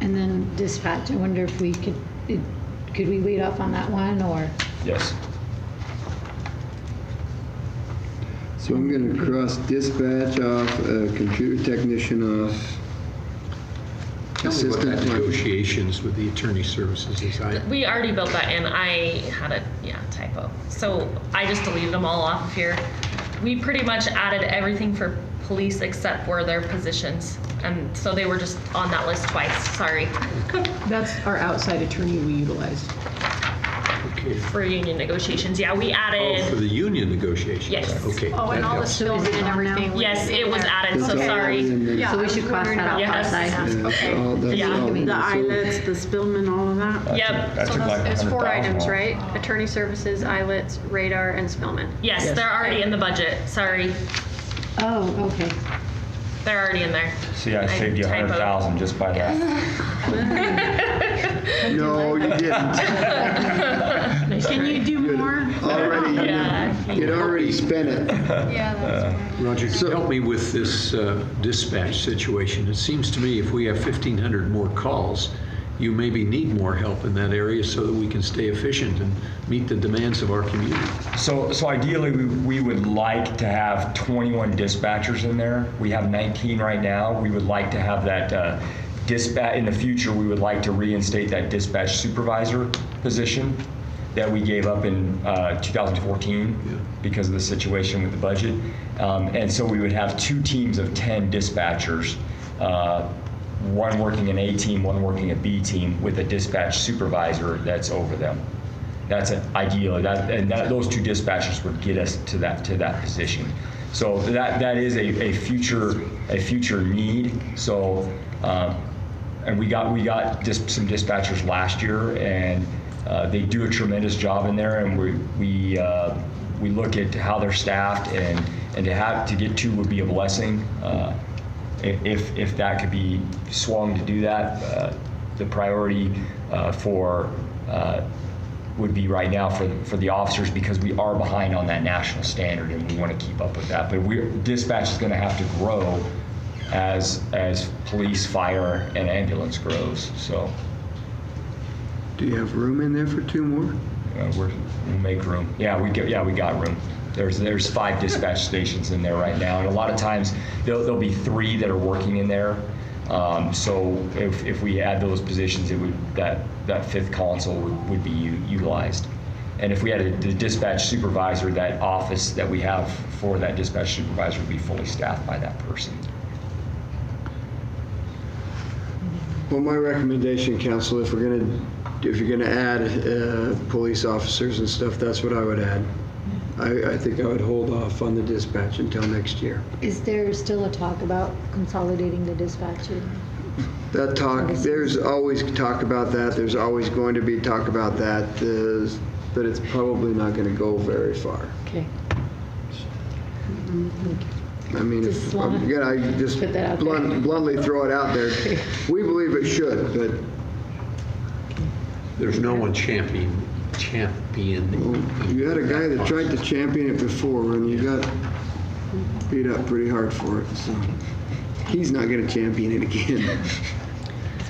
And then dispatch, I wonder if we could we lead off on that one, or? Yes. So I'm going to cross dispatch off, computer technician off. Tell me what that negotiations with the attorney services is. We already built that in. I had a typo. So I just deleted them all off of here. We pretty much added everything for police except for their positions. And so they were just on that list twice. Sorry. That's our outside attorney we utilize. Okay. For union negotiations. Yeah, we added. Oh, for the union negotiations? Yes. Okay. Oh, and that all the helps. spillman and everything. Yes, it was added, so It's all sorry. in there. Yeah, So we I was should cross wondering that about off Yes. outside. Yeah, that's all- that's Yeah. all in The there. So- eyelets, the spillman, all of that? Yep. That So took like it's 4 100,000 items, off. right? Attorney services, eyelets, radar, and spillman. Yes, they're already in the budget. Sorry. Oh, okay. They're already in there. See, I saved you typoed. 100,000 just by that. No, you didn't. Can you do more? Already, Yeah. you'd already spent it. Yeah, that's Roger, help me with this dispatch situation. It seems to me if we have 1,500 more calls, you maybe need more help in that area so that we can stay efficient and meet the demands of our community. So ideally, we would like to have 21 dispatchers in there. We have 19 right now. We would like to have that dispatch, in the future, we would like to reinstate that dispatch supervisor position that we gave up in 2014 because of the situation with the budget. And so we would have 2 teams of 10 dispatchers, one working an A team, one working a B team, with a dispatch supervisor that's over them. That's ideal. Those 2 dispatchers would get us to that position. So that is a future need. So and we got just some dispatchers last year, and they do a tremendous job in there, and we look at how they're staffed, and to get two would be a blessing. If that could be swung to do that, the priority would be right now for the officers, because we are behind on that national standard and we want to keep up with that. But dispatch is going to have to grow as police, fire, and ambulance grows. So. Do you have room in there for two more? We'll make room. Yeah, we got room. There's 5 dispatch stations in there right now, and a lot of times there'll be 3 that are working in there. So if we add those positions, it would that 5th console would be utilized. And if we had a dispatch supervisor, that office that we have for that dispatch supervisor would be fully staffed by that person. Well, my recommendation, Council, if you're gonna add police officers and stuff, that's what I would add. I think I would hold off on the dispatch until next year. Is there still a talk about consolidating the dispatching? That talk, there's always talk about that. There's always going to be talk about that, but it's probably not going to go very far. Okay. I mean, Just I just put that out there. bluntly throw it out there. We believe it should, but There's no one champion. You had a guy that tried to champion it before, and you got beat up pretty hard for it. So he's not going to champion it again.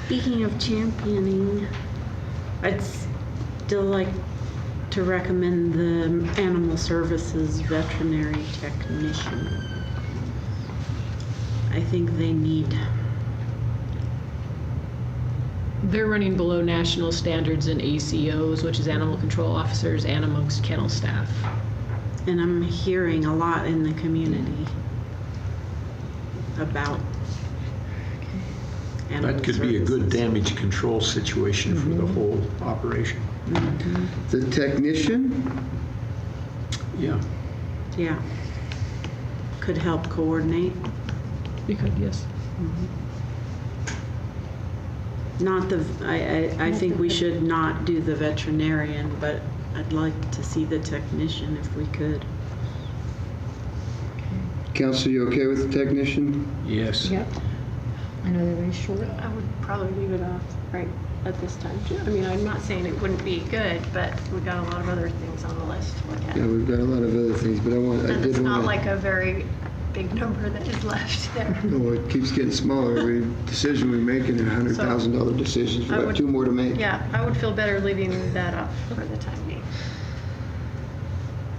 Speaking of championing, I'd still like to recommend the Animal Services Veterinary Technician. I think they need. They're running below national standards in ACOs, which is animal control officers, and amongst kennel staff. And I'm hearing a lot in the community about animal That could be a good services. damage control situation for the whole operation. The technician? Yeah. Yeah. Could help coordinate. You could, yes. Not the, I think we should not do the veterinarian, but I'd like to see the technician if we could. Council, you okay with the technician? Yes. Yep. I know they're very short. I would probably leave it off right at this time too. I mean, I'm not saying it wouldn't be good, but we got a lot of other things on the list to look at. Yeah, we've got a lot of other things, but And it's not like a very big number that is left there. No, it keeps getting smaller. Every decision we make in $100,000 decisions. We've I got would- 2 more to make. Yeah, I would feel better leaving that off for the time being.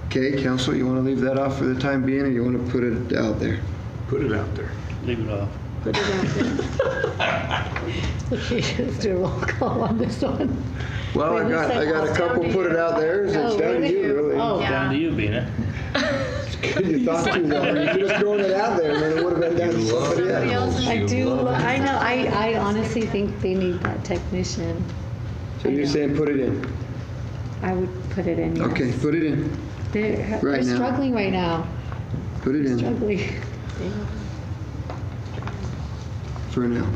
Okay, Council, you want to leave that off for the time being, or you want to put it out there? Put it out there. Leave it off. Put it out there. Okay, let's do a roll call on this one. Well, Wait, I got a couple put it out there. So it's Oh, down to really? you, really. Oh. Down to you, Bina. You thought too long. You could have thrown it out there, and then it would have been down to somebody else. I do, I know, I honestly think they need that technician. So you're saying put it in? I would put it in, yes. Okay, put it in. They're Right now. struggling right now. Put it in Struggling. for now.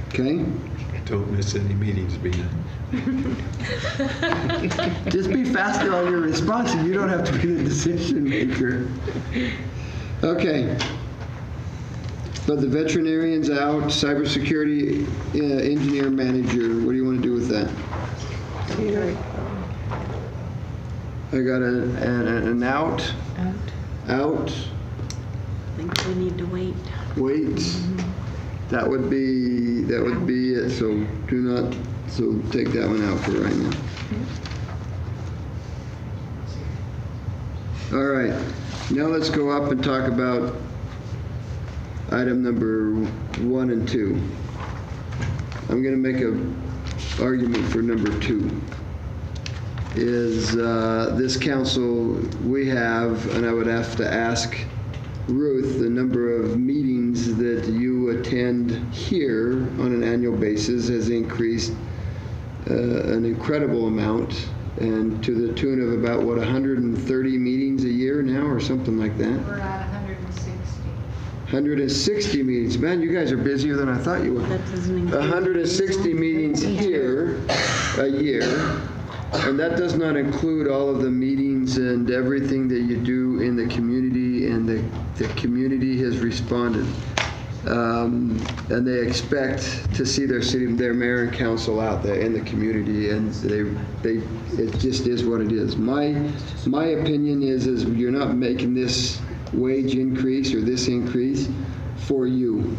Okay? Don't miss any meetings, Bina. Just be faster on your response, and you don't have to be the decision maker. Okay. But the veterinarian's out, cybersecurity engineer manager, what do you want to do with that? I got an out. Out. I think we need to wait. Wait. That would be it. So take that one out for right now. All right. Now let's go up and talk about item number 1 and 2. I'm going to make an argument for number 2. Is this council, we have, and I would have to ask Ruth, the number of meetings that you attend here on an annual basis has increased an incredible amount, and to the tune of about, 130 meetings a year now, or something like that? We're at 160. 160 meetings. Man, you guys are busier than I thought you were. That doesn't include 160 meetings here a year, and that does not include all of the meetings and everything that you do in the community, and the community has responded. And they expect to see their mayor and council out there in the community, and it just is what it is. My opinion is you're not making this wage increase or this increase for you.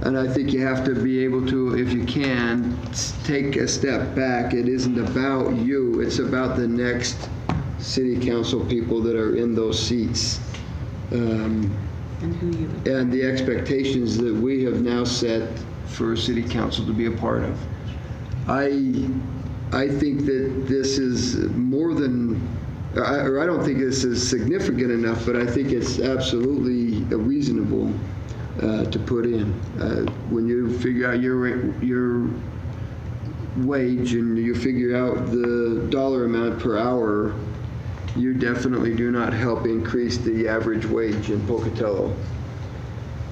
And I think you have to be able to, if you can, take a step back. It isn't about you, it's about the next city council people that are in those seats. And who you and the expectations that we have now set for city council to be a part of. I think that this is more than, or I don't think this is significant enough, but I think it's absolutely reasonable to put in. When you figure out your wage and you figure out the dollar amount per hour, you definitely do not help increase the average wage in Pocatello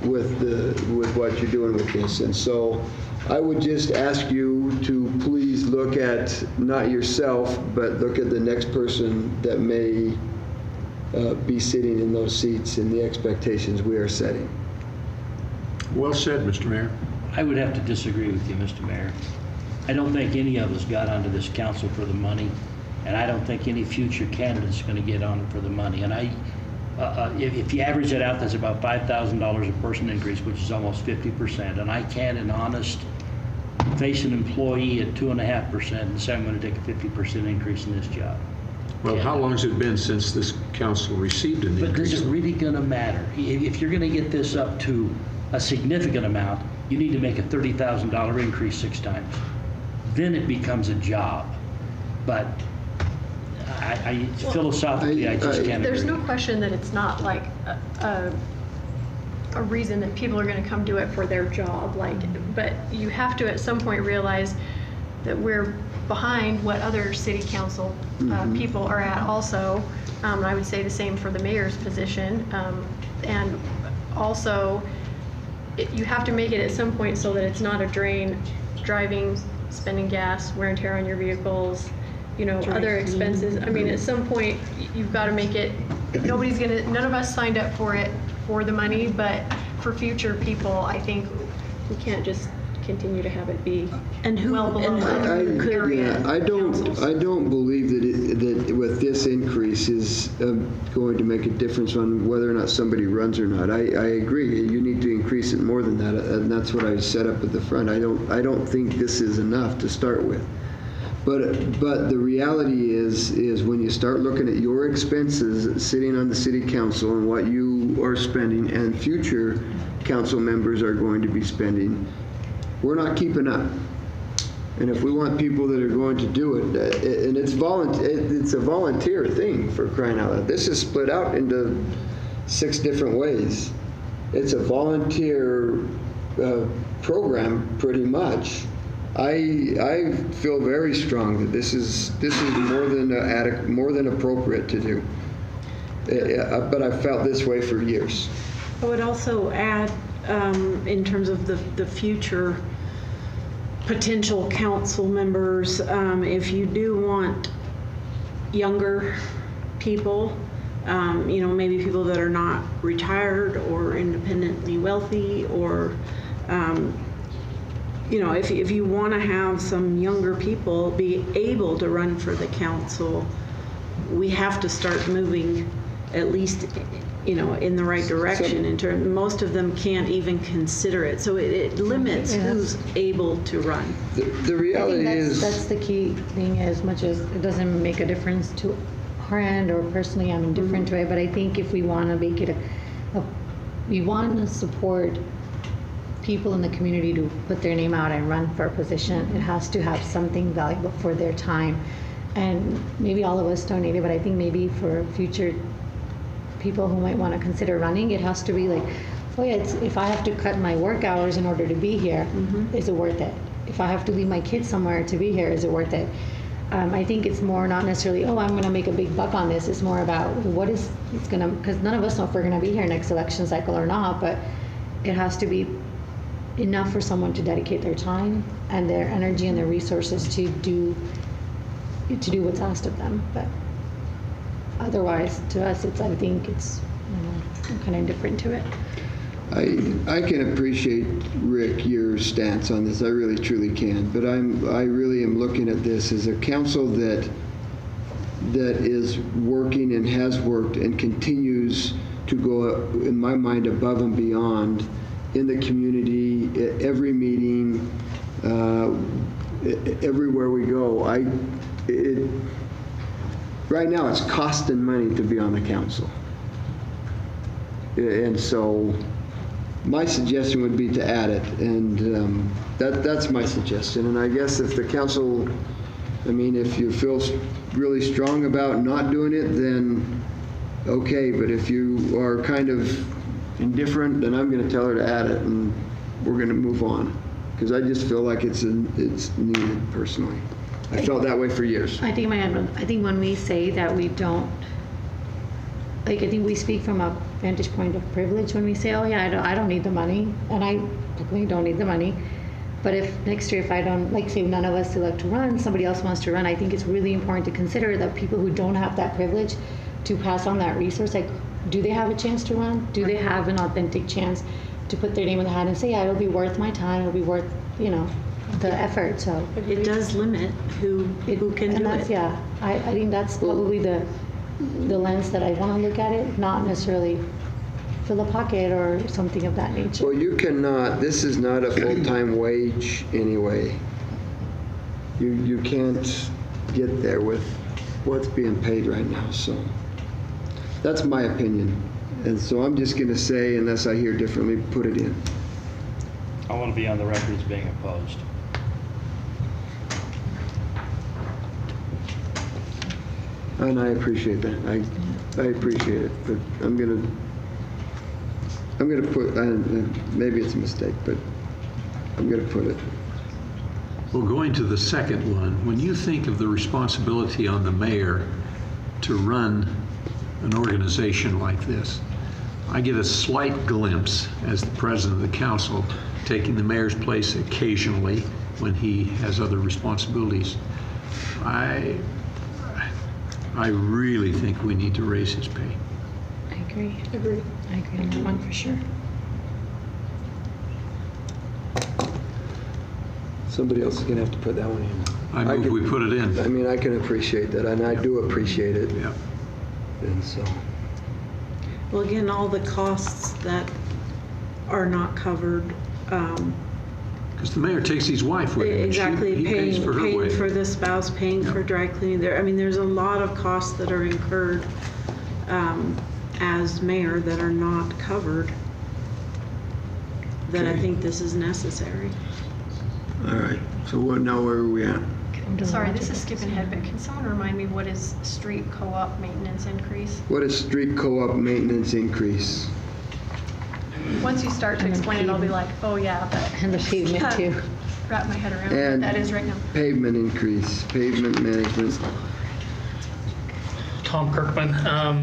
with what you're doing with this. And so I would just ask you to please look at not yourself, but look at the next person that may be sitting in those seats and the expectations we are setting. Well said, Mr. Mayor. I would have to disagree with you, Mr. Mayor. I don't think any of us got onto this council for the money, and I don't think any future candidate's going to get on it for the money. And if you average it out, that's about $5,000 a person increase, which is almost 50%. And I can't, in honest, face an employee at 2.5% and say I'm going to take a 50% increase in this job. Well, how long has it been since this council received an increase? But is it really going to matter? If you're going to get this up to a significant amount, you need to make a $30,000 increase 6 times. Then it becomes a job. But philosophically, I just can't There's agree. no question that it's not like a reason that people are going to come do it for their job. But you have to at some point realize that we're behind what other city council people are at also. I would say the same for the mayor's position. And also, you have to make it at some point so that it's not a drain, driving, spending gas, wear and tear on your vehicles, other expenses. I mean, at some point, you've got to make it, none of us signed up for it for the money, but for future people, I think we can't just continue to have it be well below the area. I don't believe that with this increase is going to make a difference on whether or not somebody runs or not. I agree. You need to increase it more than that, and that's what I set up at the front. I don't think this is enough to start with. But the reality is when you start looking at your expenses sitting on the city council and what you are spending and future council members are going to be spending, we're not keeping up. And if we want people that are going to do it, and it's a volunteer thing, for crying out loud. This is split out into 6 different ways. It's a volunteer program, pretty much. I feel very strong that this is more than appropriate to do. But I've felt this way for years. I would also add, in terms of the future potential council members, if you do want younger people, maybe people that are not retired or independently wealthy, or if you want to have some younger people be able to run for the council, we have to start moving at least in the right direction. In terms, most of them can't even consider it, so it limits who's able to run. The reality is that's the key thing. As much as it doesn't make a difference to our end, or personally I'm indifferent to it, but I think if we want to make it we want to support people in the community to put their name out and run for a position, it has to have something valuable for their time. And maybe all of us donated, but I think maybe for future people who might want to consider running, it has to be like, oh yeah, if I have to cut my work hours in order to be here, is it worth it? If I have to leave my kids somewhere to be here, is it worth it? I think it's more not necessarily, oh, I'm going to make a big buck on this. It's more about what is it's going to, because none of us know if we're going to be here next election cycle or not, but it has to be enough for someone to dedicate their time and their energy and their resources to do what's asked of them. But otherwise, to us, I think it's, I'm kind of indifferent to it. I can appreciate, Rick, your stance on this. I really truly can. But I really am looking at this as a council that is working and has worked and continues to go, in my mind, above and beyond in the community, at every meeting, everywhere we go. Right now, it's costing money to be on the council. And so my suggestion would be to add it, and that's my suggestion. And I guess if the council, if you feel really strong about not doing it, then okay. But if you are kind of indifferent, then I'm going to tell her to add it, and we're going to move on. Because I just feel like it's needed personally. I felt that way for years. I think when we say that we don't, I think we speak from a vantage point of privilege when we say, oh yeah, I don't need the money, and I definitely don't need the money. But if next year, if I don't, say none of us elect to run, somebody else wants to run, I think it's really important to consider that people who don't have that privilege to pass on that resource, do they have a chance to run? Do they have an authentic chance to put their name in the hat and say, yeah, it'll be worth my time, it'll be worth, the effort. So it does limit who can do it. Yeah, I think that's probably the lens that I want to look at it, not necessarily fill a pocket or something of that nature. Well, you cannot, this is not a full-time wage anyway. You can't get there with what's being paid right now, so that's my opinion. And so I'm just going to say, unless I hear differently, put it in. I want to be on the record as being opposed. And I appreciate that. I appreciate it, but I'm gonna put, maybe it's a mistake, but I'm gonna put it. Well, going to the second one, when you think of the responsibility on the mayor to run an organization like this, I get a slight glimpse as the president of the council taking the mayor's place occasionally when he has other responsibilities. I really think we need to raise his pay. I agree. I agree on that one for sure. Somebody else is gonna have to put that one in. I move we put it in. I can appreciate that, and I do appreciate it. Yeah. And so. Well, again, all the costs that are not covered. Because the mayor takes his wife with him. Exactly, He pays for her paying way. for the spouse, paying for dry cleaning. There's a lot of costs that are incurred as mayor that are not covered. That I think this is necessary. All right. So now where are we at? Sorry, this is skipping ahead, but can someone remind me what is street co-op maintenance increase? What is street co-op maintenance increase? Once you start to explain it, I'll be like, oh yeah, but. And the pavement too. Wrap my head around And what that is right now. Pavement increase, pavement management. Tom Kirkman.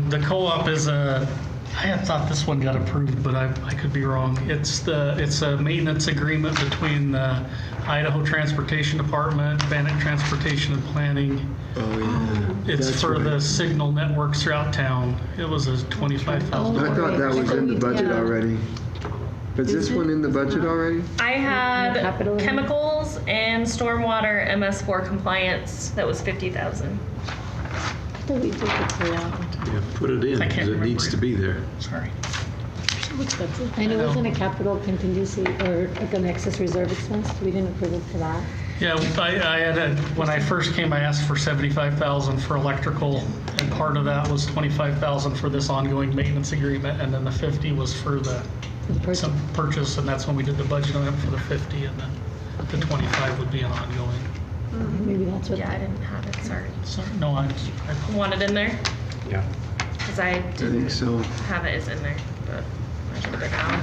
The co-op is I had thought this one got approved, but I could be wrong. It's a maintenance agreement between the Idaho Transportation Department, Bannock Transportation and Planning. Oh yeah. It's That's for right. the signal networks throughout town. It was a $25,000. I thought that was in the budget already. Is this one in the budget already? I had Capital. chemicals and stormwater MS4 compliance. That was $50,000. I thought we did it for that. Yeah, put it in I can't because it remember needs to be there. Sorry. And it wasn't a capital contingency or like an excess reserve expense. We didn't approve it for that. Yeah, I had when I first came, I asked for $75,000 for electrical, and part of that was $25,000 for this ongoing maintenance agreement, and then the 50 was for some purchase, and that's when we did the budget on it for the 50, and then the 25 would be an ongoing. Maybe that's what. Yeah, I didn't have it. Sorry. So no, I Want it in there? Yeah. Because I didn't think so. have it as in there, but I should have been out.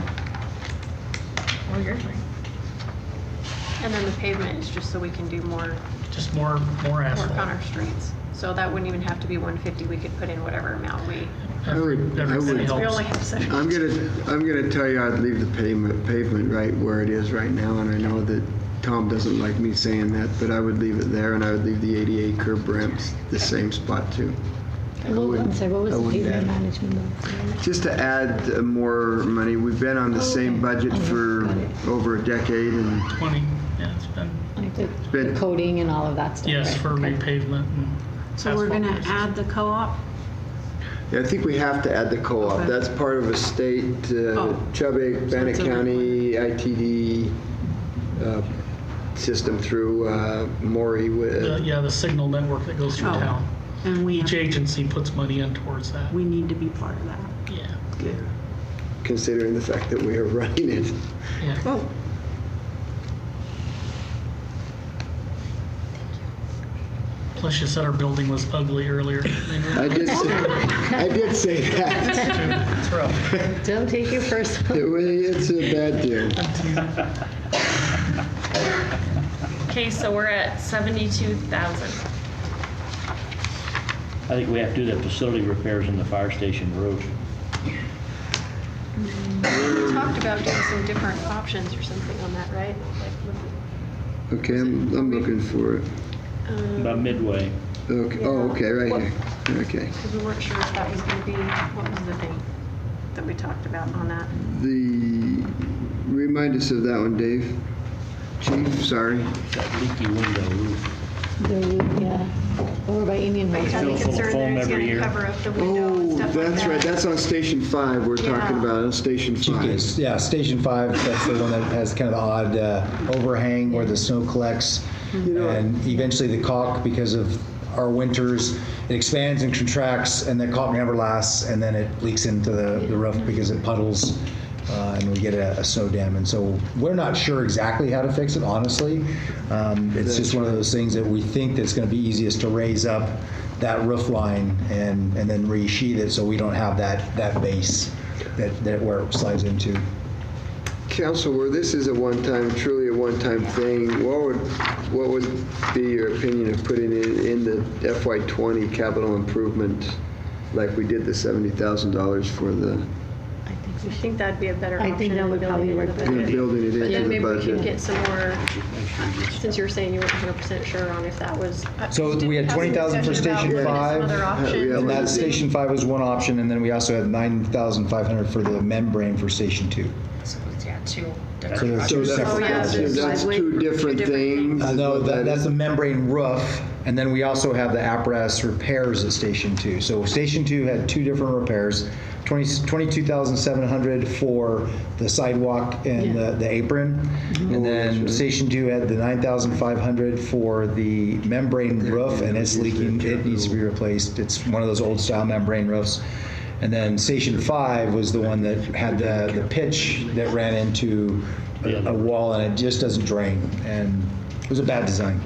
Oh, you're fine. And then the pavement is just so we can do more Just more work asphalt. on our streets. So that wouldn't even have to be 150, we could put in whatever amount we, Everybody we helps. only have 70. I'm gonna tell you I'd leave the pavement right where it is right now, and I know that Tom doesn't like me saying that, but I would leave it there, and I would leave the ADA curb ramps the same spot too. I'm sorry, what was I the wouldn't pavement add. management though? Just to add more money, we've been on the same budget for over a decade, and 20, yeah, it's been, Like the been- coding and all of that stuff. yes, right? for Okay. repavement and So we're asphalt gonna bases. add the co-op? yeah, I think we have to add the co-op. Okay. That's part of a state, Chubbuck, Bannock it's a County, ITD system through Maury. Yeah, the signal network that goes through Oh. town. And we, Each agency puts money in towards that. we need to be part of that. Yeah. Considering the fact that we are running it. Yeah. Oh, Plus, you said our building was ugly earlier. I did say that. It's rough. Don't take it personal. It's a bad deal. Okay, so we're at 72,000. I think we have to do the facility repairs on the fire station roof. We talked about doing some different options or something on that, right? Like, Okay, I'm looking for it. About midway. Okay. Oh, okay, right here. Okay. because we weren't sure if that was going to be, what was the thing that we talked about on that? Remind us of that one, Dave. Chief, sorry. That leaky window roof. The roof, yeah. Over by Indian Hills. Are they full of concerned that foam it's every going to year. cover up the window and Oh, stuff like that's that? right. That's on Station 5 we're talking Yeah. about, on Station 5. Yeah, Station 5, that's the one that has kind of the odd overhang where the snow collects. And eventually the caulk, because of our winters, it expands and contracts, and that caulk never lasts, and then it leaks into the roof because it puddles, and we get a snow dam. And so we're not sure exactly how to fix it, honestly. It's just one of those things that we think that's going to be easiest to raise up that roof line and then resheath it so we don't have that base that where it slides into. Council, where this is truly a one-time thing, what would be your opinion of putting it in the FY20 capital improvement, like we did the $70,000 for the I think that'd be a better I option. think that than would probably building it work into the better. budget. building it But into then the maybe we budget? can get some more, since you were saying you weren't 100% sure on if that was. So we had 20,000 for Station 5, and that Station 5 was one option, and then we also had 9,500 for the membrane for Station 2. So yeah, two. So there's two separate. That's two different things. No, that's the membrane roof, and then we also have the apparatus repairs at Station 2. So Station 2 had two different repairs, 22,700 for the sidewalk and the apron, and then Station 2 had the 9,500 for the membrane roof, and it's leaking. It needs to be replaced. It's one of those old style membrane roofs. And then Station 5 was the one that had the pitch that ran into a wall, and it just doesn't drain, and it was a bad design.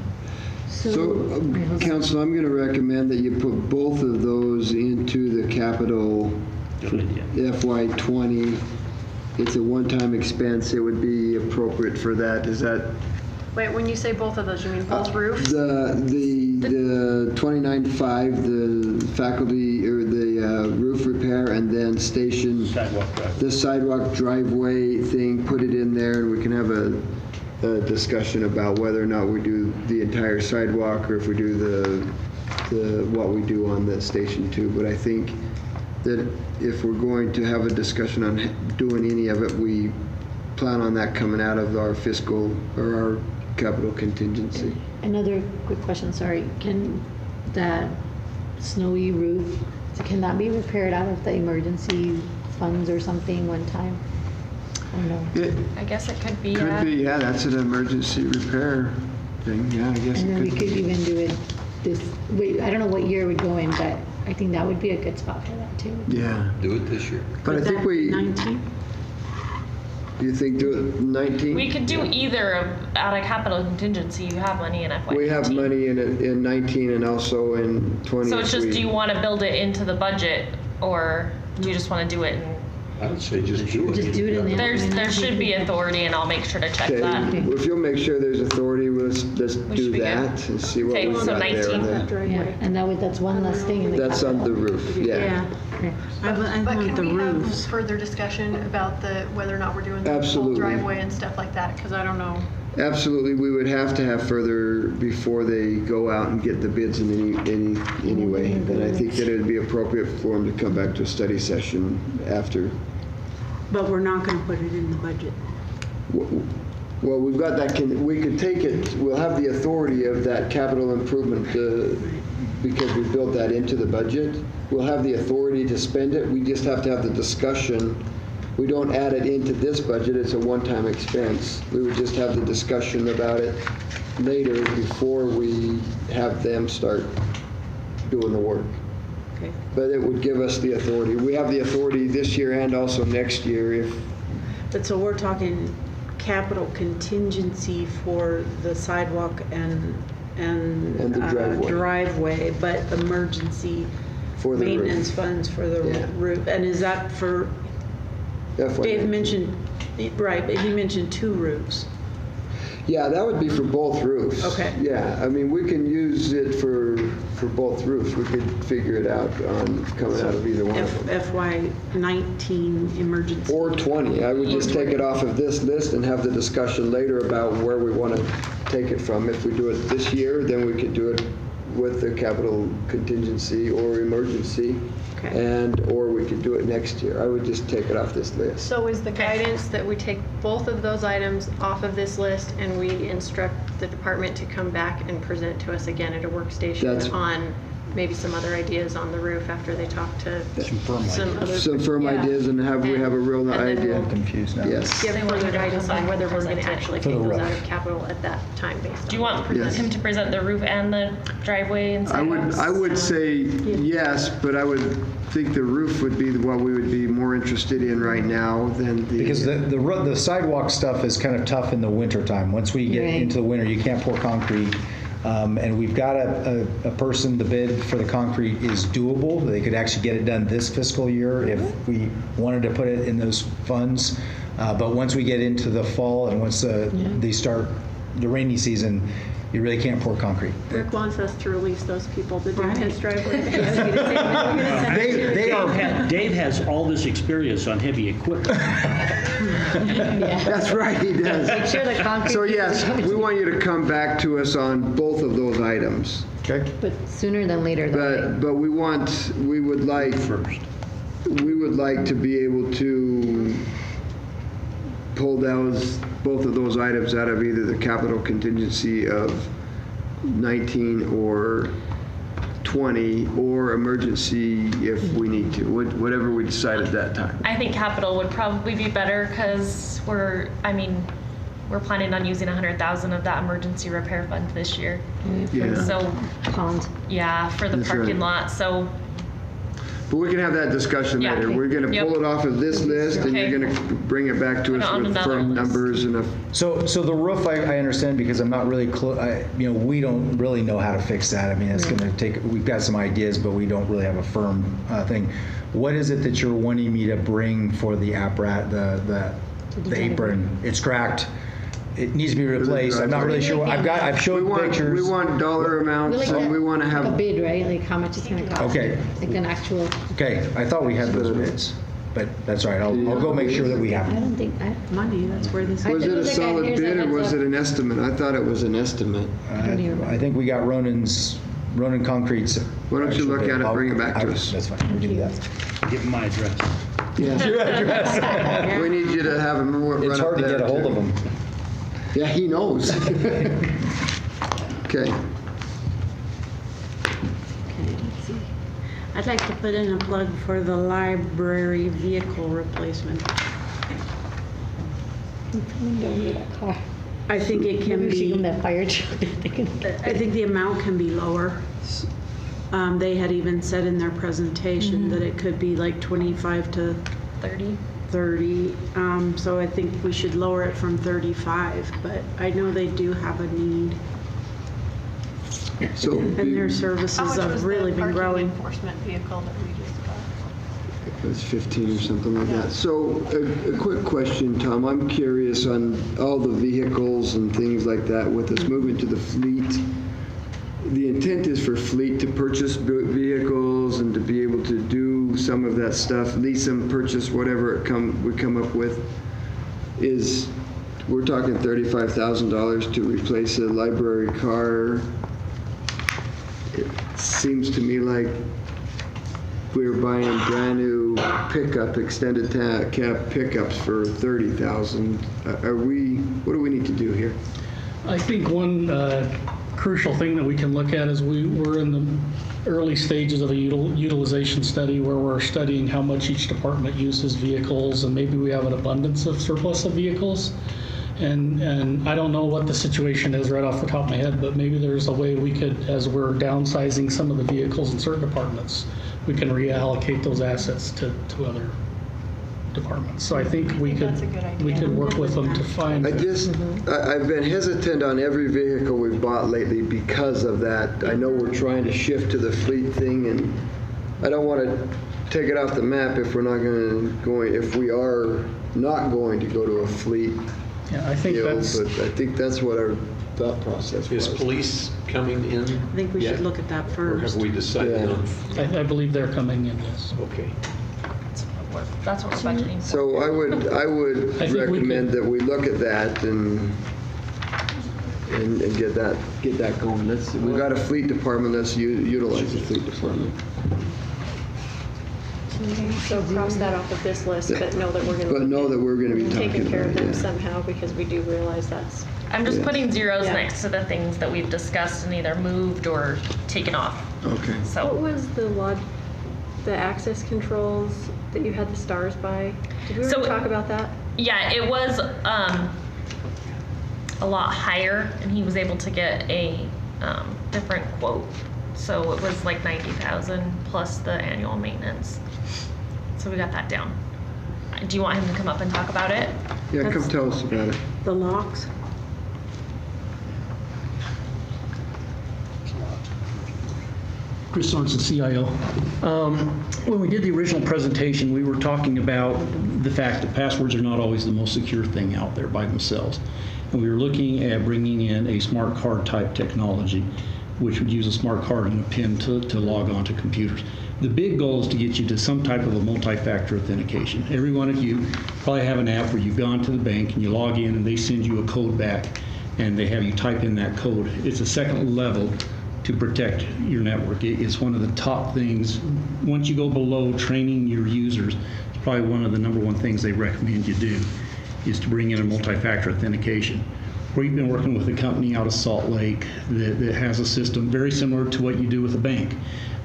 So, Council, I'm going to recommend that you put both of those into the capital FY20. It's a one-time expense. It would be appropriate for that. Is that Wait, when you say both of those, you mean both roofs? the 29.5, the faculty or the roof repair, and then station the sidewalk driveway thing? Put it in there, and we can have a discussion about whether or not we do the entire sidewalk or if we do the what we do on the Station 2. But I think that if we're going to have a discussion on doing any of it, we plan on that coming out of our fiscal or our capital contingency. Another quick question, sorry. Can that snowy roof, can that be repaired out of the emergency funds or something one time? Or no? I guess it could be. Could be, yeah, that's an emergency repair thing, yeah, I guess And it then we could could be. even do it wait, I don't know what year it would go in, but I think that would be a good spot for that too. Yeah. Do it this year. But I think we, 19? do you think do it 19? We could do either out of capital contingency. You have money in FY. We have money in it in 19 and also in 20. So it's just, if do we- you want to build it into the budget, or do you just want to do it? I would say just do it. Just do it in the. There should be authority, and I'll make sure to check Okay, that. if you'll make sure there's authority, let's let's should do be good. that and see what Okay, we so got there. 19. And then- Yeah, and that way, that's one less thing in the That's on the roof, yeah. I But want can the we have roofs. further discussion about whether or not we're doing the whole Absolutely. driveway and stuff like that? Because I don't know. Absolutely, we would have to have further before they go out and get the bids in any way. And I think that it would be appropriate for them to come back to a study session after. But we're not going to put it in the budget. Well, we've got that, we could take it, we'll have the authority of that capital improvement because we built that into the budget. We'll have the authority to spend it. We just have to have the discussion. We don't add it into this budget. It's a one-time expense. We would just have the discussion about it later before we have them start doing the work. Okay. But it would give us the authority. We have the authority this year and also next year if. But so we're talking capital contingency for the sidewalk and the driveway, but emergency For the roof. maintenance funds for the Yeah. roof. And is that for, Dave mentioned, right, but he mentioned 2 roofs. Yeah, that would be for both roofs. Okay. Yeah, I mean, we can use it for both roofs. We could figure it out on coming out of either one of them. FY19 emergency. Or 20. I would just take it off of this list and have the discussion later about where we want to take it from. If we do it this year, then we could do it with the capital contingency or emergency. Or we could do it next year. I would just take it off this list. So is the guidance that we take both of those items off of this list and we instruct the department to come back and present to us again at a workstation on maybe some other ideas on the roof after they talk to some firm ideas and we have a real idea. I'm confused now. Yes. Give further guidance on whether we're going to actually For take the those roof. out of capital at that time based on. Do you want him to present the roof and the driveway and sidewalks? I would say yes, but I would think the roof would be what we would be more interested in right now than the. Because the sidewalk stuff is kind of tough in the winter time. Once we get into the winter, you can't pour concrete. And we've got a person, the bid for the concrete is doable. They could actually get it done this fiscal year if we wanted to put it in those funds. But once we get into the fall and once they start the rainy season, you really can't pour concrete. Rick wants us to release those people to do his driveway. Dave has all this experience on heavy equipment. That's right, he does. Make sure the concrete. So yes, we want you to come back to us on both of those items. Okay. But sooner than later, though. But we would like to be able to pull both of those items out of either the capital contingency of 19 or 20 or emergency if we need to, whatever we decide at that time. I think capital would probably be better because we're planning on using 100,000 of that emergency repair fund this year. Yeah. So, pond. Yeah, for the That's parking right. lot. So, But we can have that discussion Yeah. later. We're going to pull it off of this list and you're going to bring it back to Put it us on with another firm list. numbers and a. So the roof, I understand because I'm not really we don't really know how to fix that. I mean, it's going to take. We've got some ideas, but we don't really have a firm thing. What is it that you're wanting me to bring for the the apron? It's cracked. It needs to be replaced. I'm not really sure. I've showed pictures. We want dollar amounts and we want to have. a bid, right? Like how much it's going to cost. Okay. Like an actual. Okay, I thought we had those bids, but that's all right. I'll go make sure that we have I them. don't think. Money, that's where this. Was it a Here's solid a bid or heads was up. it an estimate? I thought it was an estimate. I think we got Ronan Concrete's. Why don't you look at it, bring it back to us? That's fine. We'll do that. Give him my address. Yes. Your address. We need you to have him run It's up hard to there, get a hold too. of him. Yeah, he knows. Okay. Okay, let's see. I'd like to put in a plug for the library vehicle replacement. Don't need a car. I think it can Maybe she be, can that fire truck. I think the amount can be lower. They had even said in their presentation that it could be like 25 to 30. 30. So I think we should lower it from 35, but I know they do have a need. So And their services How much was have the really been parking growing. enforcement vehicle that we just got? It was 15 or something like that. So a quick question, Tom. I'm curious on all the vehicles and things like that with us moving to the fleet. The intent is for fleet to purchase vehicles and to be able to do some of that stuff, lease them, purchase whatever we come up with. We're talking $35,000 to replace a library car. It seems to me like we're buying brand new pickup, extended cab pickups for $30,000. What do we need to do here? I think one crucial thing that we can look at is we're in the early stages of a utilization study where we're studying how much each department uses vehicles, and maybe we have an abundance of surplus of vehicles. And I don't know what the situation is right off the top of my head, but maybe there's a way we could, as we're downsizing some of the vehicles in certain departments, we can reallocate those assets to other departments. So I think we could work with them to find. I've been hesitant on every vehicle we've bought lately because of that. I know we're trying to shift to the fleet thing, and I don't want to take it off the map if we're not if we are not going to go to a fleet. Yeah, I think I think that's what our thought process was. Is police coming in? I think we should look at that Or first. have we decided on? I believe they're coming in, yes. Okay. That's what we're budgeting for. So I would recommend that we look at that and get that going. We've got a fleet department. Let's utilize the fleet department. So cross that off of this list, but know that we're going to be taking care of them somehow, because we do realize that's. I'm just putting zeros next to the things that we've discussed and either moved or taken off. Okay. So What was the access controls that you had the stars by? Did we ever talk about that? Yeah, it was a lot higher, and he was able to get a different quote. So it was like $90,000 plus the annual maintenance. So we got that down. Do you want him to come up and talk about it? Yeah, come tell us about it. The locks? Chris Sorensen, CIO. When we did the original presentation, we were talking about the fact that passwords are not always the most secure thing out there by themselves. And we were looking at bringing in a smart card type technology, which would use a smart card and a PIN to log on to computers. The big goal is to get you to some type of a multi-factor authentication. Every one of you probably have an app where you've gone to the bank and you log in and they send you a code back and they have you type in that code. It's a second level to protect your network. It's one of the top things. Once you go below training your users, it's probably one of the number one things they recommend you do is to bring in a multi-factor authentication. We've been working with a company out of Salt Lake that has a system very similar to what you do with a bank.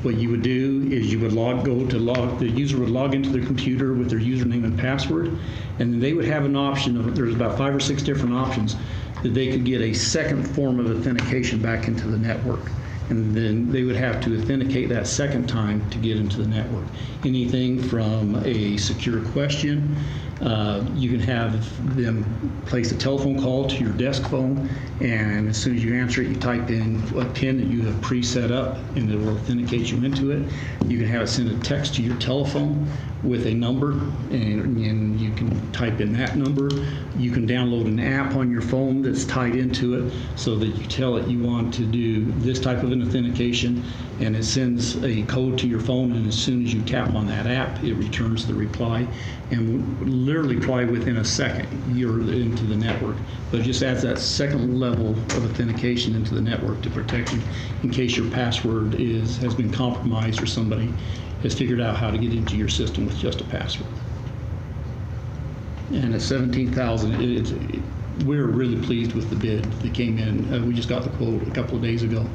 What you would do is you would the user would log into their computer with their username and password, and then they would have an option of, there's about 5 or 6 different options that they could get a second form of authentication back into the network. And then they would have to authenticate that second time to get into the network. Anything from a secure question, you can have them place a telephone call to your desk phone, and as soon as you answer it, you type in a PIN that you have pre-set up, and it will authenticate you into it. You can have it send a text to your telephone with a number, and you can type in that number. You can download an app on your phone that's tied into it so that you tell it you want to do this type of an authentication, and it sends a code to your phone, and as soon as you tap on that app, it returns the reply, and literally probably within a second, you're into the network. But it just adds that second level of authentication into the network to protect you in case your password has been compromised or somebody has figured out how to get into your system with just a password. And at $17,000, we're really pleased with the bid that came in. We just got the quote a couple of days ago.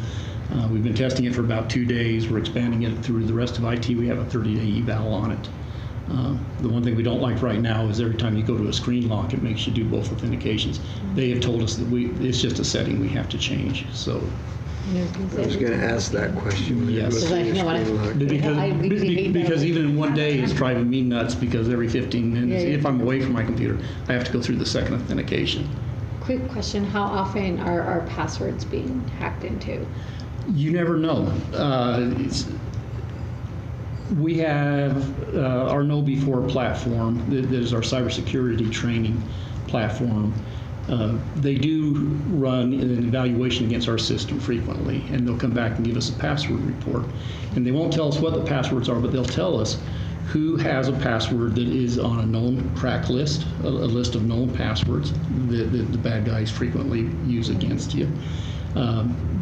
We've been testing it for about 2 days. We're expanding it through the rest of IT. We have a 30-day eval on it. The one thing we don't like right now is every time you go to a screen lock, it makes you do both authentications. They have told us that it's just a setting we have to change. So I was going to ask that question. Yes. Because even in 1 day, it's driving me nuts because every 15 minutes, if I'm away from my computer, I have to go through the second authentication. Quick question, how often are our passwords being hacked into? You never know. We have our Know Before platform that is our cybersecurity training platform. They do run an evaluation against our system frequently, and they'll come back and give us a password report. And they won't tell us what the passwords are, but they'll tell us who has a password that is on a known crack list, a list of known passwords that the bad guys frequently use against you.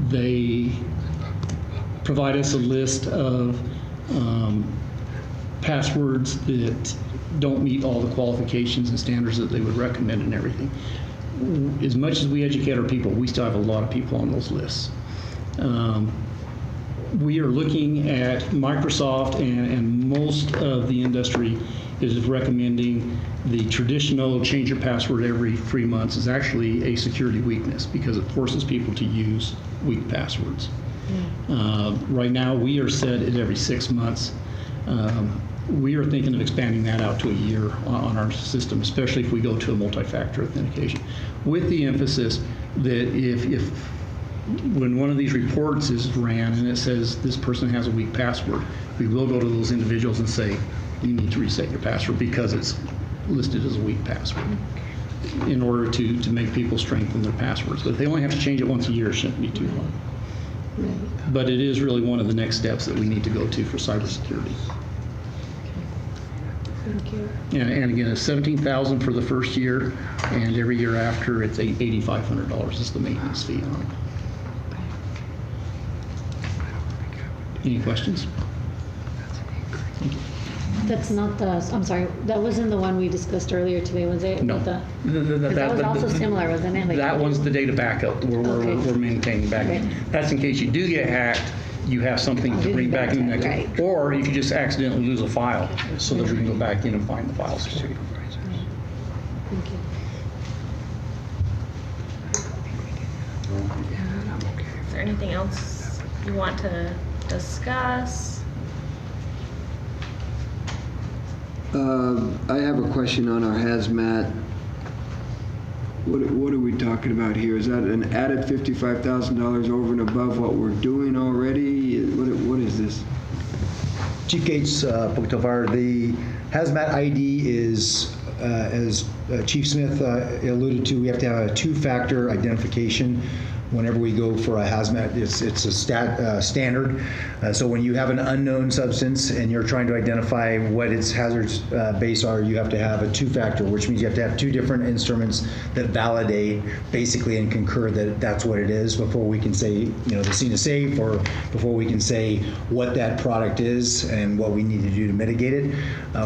They provide us a list of passwords that don't meet all the qualifications and standards that they would recommend and everything. As much as we educate our people, we still have a lot of people on those lists. We are looking at Microsoft, and most of the industry is recommending the traditional change your password every 3 months is actually a security weakness because it forces people to use weak passwords. Right now, we are set at every 6 months. We are thinking of expanding that out to a year on our system, especially if we go to a multi-factor authentication, with the emphasis that if when one of these reports is ran and it says this person has a weak password, we will go to those individuals and say, you need to reset your password because it's listed as a weak password in order to make people strengthen their passwords. But if they only have to change it once a year, it shouldn't be too hard. But it is really one of the next steps that we need to go to for cybersecurity. Thank you. And again, it's $17,000 for the first year, and every year after, it's $8,500 is the maintenance fee on it. Any questions? That's not the, I'm sorry, that wasn't the one we discussed earlier today, was it? No. Because that was also similar, wasn't it? Like, That one's the data backup where Okay. we're maintaining backup. Okay. That's in case you do get hacked, you have something to bring back in the next, Right. or if you just accidentally lose a file, so that we can go back in and find the files for you. Thank you. Is there anything else you want to discuss? I have a question on our hazmat. What are we talking about here? Is that an added $55,000 over and above what we're doing already? What is this? Chief Gates, Pocatello Fire, the hazmat ID is, as Chief Smith alluded to, we have to have a two-factor identification whenever we go for a hazmat. It's a standard. So when you have an unknown substance and you're trying to identify what its hazards base are, you have to have a two-factor, which means you have to have two different instruments that validate basically and concur that that's what it is before we can say, the scene is safe, or before we can say what that product is and what we need to do to mitigate it.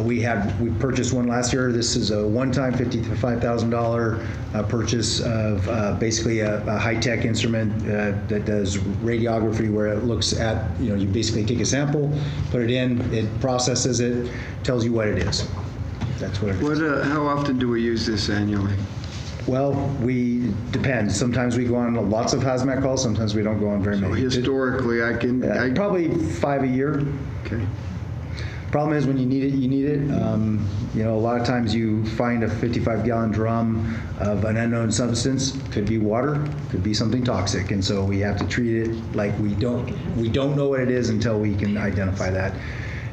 We purchased one last year. This is a one-time $55,000 purchase of basically a high-tech instrument that does radiography, where it looks at, you basically take a sample, put it in, it processes it, tells you what it is. That's what it is. How often do we use this annually? Well, depends. Sometimes we go on lots of hazmat calls, sometimes we don't go on very many. Historically, probably 5 a year. Okay. Problem is, when you need it, you need it. A lot of times you find a 55-gallon drum of an unknown substance. Could be water, could be something toxic, and so we have to treat it like we don't know what it is until we can identify that.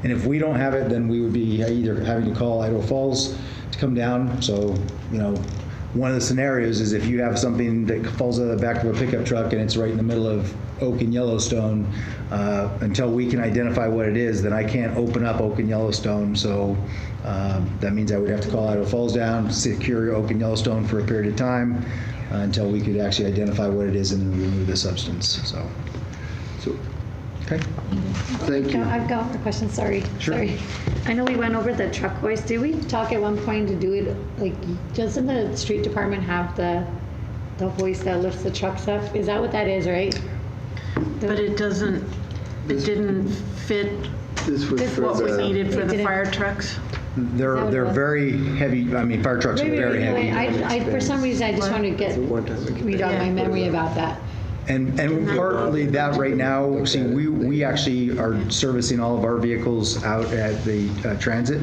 And if we don't have it, then we would be either having to call Idaho Falls to come down. So, one of the scenarios is if you have something that falls out of the back of a pickup truck and it's right in the middle of Oak and Yellowstone, until we can identify what it is, then I can't open up Oak and Yellowstone. So that means I would have to call Idaho Falls down, secure Oak and Yellowstone for a period of time until we could actually identify what it is and then remove the substance. So okay. Thank you. I've got more questions, sorry. Sure. Sorry. I know we went over the truck hoist. Did we talk at one point to do it, doesn't the street department have the hoist that lifts the trucks up? Is that what that is, right? But it didn't fit This was for what was needed for It the didn't- fire trucks. They're very heavy. Fire trucks are very heavy. I for some reason, I just wanted to read out my memory about that. And partly that right now, see, we actually are servicing all of our vehicles out at the transit.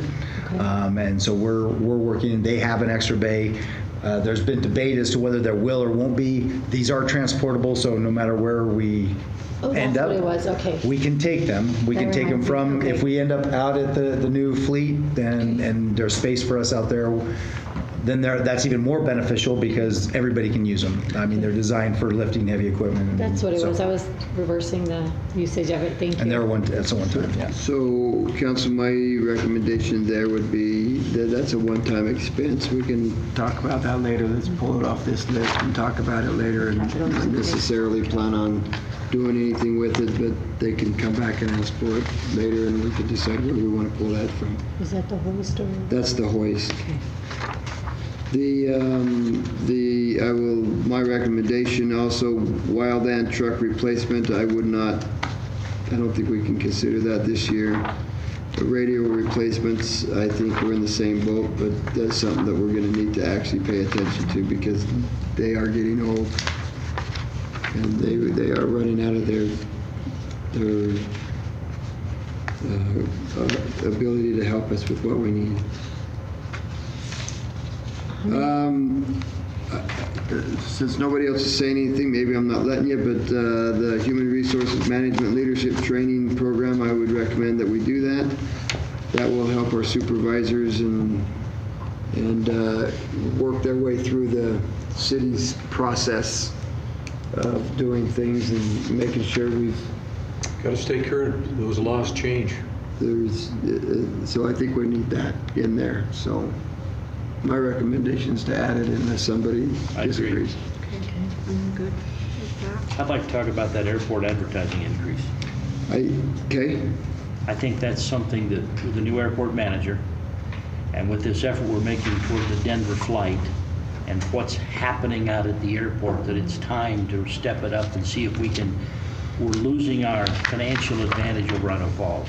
And so we're working, they have an extra bay. There's been debate as to whether there will or won't be. These are transportable, so no matter where we Oh, end that's up. what it was, okay. We can take them. We can That take them reminds me, from, okay. if we end up out at the new fleet and there's space for us out there, then that's even more beneficial because everybody can use them. I mean, they're designed for lifting heavy equipment. That's what it so- was. I was reversing the usage of it. Thank you. And that's a one-time, yeah. So, council, my recommendation there would be that that's a one-time expense. We can talk about that later. Let's pull it off this list and talk about it later and not necessarily plan on doing anything with it, but they can come back and ask for it later and we can decide where we want to pull that from. Is that the hoist or? That's the hoist. Okay. My recommendation also, wildland truck replacement, I don't think we can consider that this year. The radio replacements, I think we're in the same boat, but that's something that we're going to need to actually pay attention to because they are getting old and they are running out of their ability to help us with what we need. Since nobody else is saying anything, maybe I'm not letting you, but the Human Resources Management Leadership Training Program, I would recommend that we do that. That will help our supervisors and work their way through the city's process of doing things and making sure we've... Got to stay current. Those laws change. So I think we need that in there. So my recommendation is to add it unless somebody disagrees. Okay, I'm good with that. I'd like to talk about that airport advertising increase. Okay. I think that's something that with the new airport manager and with this effort we're making toward the Denver flight and what's happening out at the airport, that it's time to step it up and see if we're losing our financial advantage over Idaho Falls.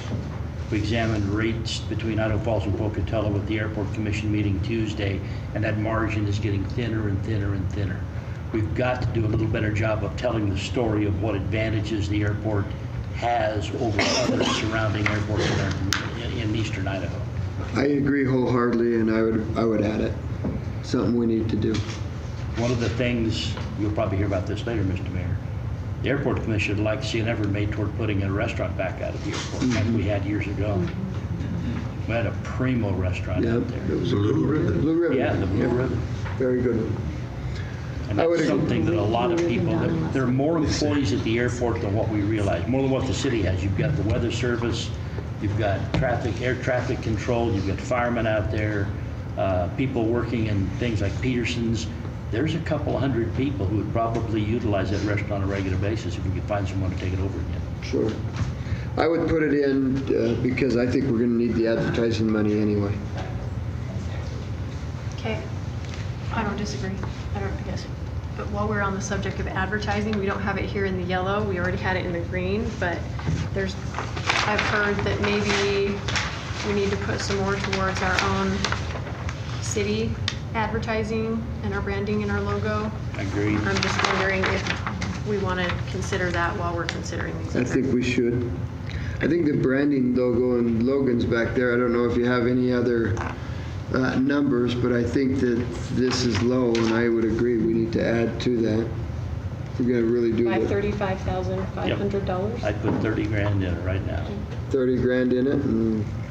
We examined rates between Idaho Falls and Pocatello at the Airport Commission meeting Tuesday, and that margin is getting thinner and thinner and thinner. We've got to do a little better job of telling the story of what advantages the airport has over other surrounding airports in eastern Idaho. I agree wholeheartedly, and I would add it. Something we need to do. One of the things, you'll probably hear about this later, Mr. Mayor, the Airport Commission would like to see an effort made toward putting a restaurant back out at the airport, like we had years ago. We had a primo restaurant out there. It was a Blue Ribbon. Blue Ribbon. Yeah, the Blue Ribbon. Very good one. And that's something that a lot of people, there are more employees at the airport than what we realize, more than what the city has. You've got the weather service, you've got air traffic control, you've got firemen out there, people working in things like Peterson's. There's a couple hundred people who would probably utilize that restaurant on a regular basis if we could find someone to take it over again. Sure. I would put it in because I think we're going to need the advertising money anyway. Okay, I don't disagree. I guess. But while we're on the subject of advertising, we don't have it here in the yellow. We already had it in the green, but I've heard that maybe we need to put some more towards our own city advertising and our branding and our logo. Agreed. I'm just wondering if we want to consider that while we're considering these. I think we should. I think the branding logo and Logan's back there. I don't know if you have any other numbers, but I think that this is low, and I would agree we need to add to that. If we're going to really do it. $35,500. I'd put 30 grand in it right now. 30 grand in it.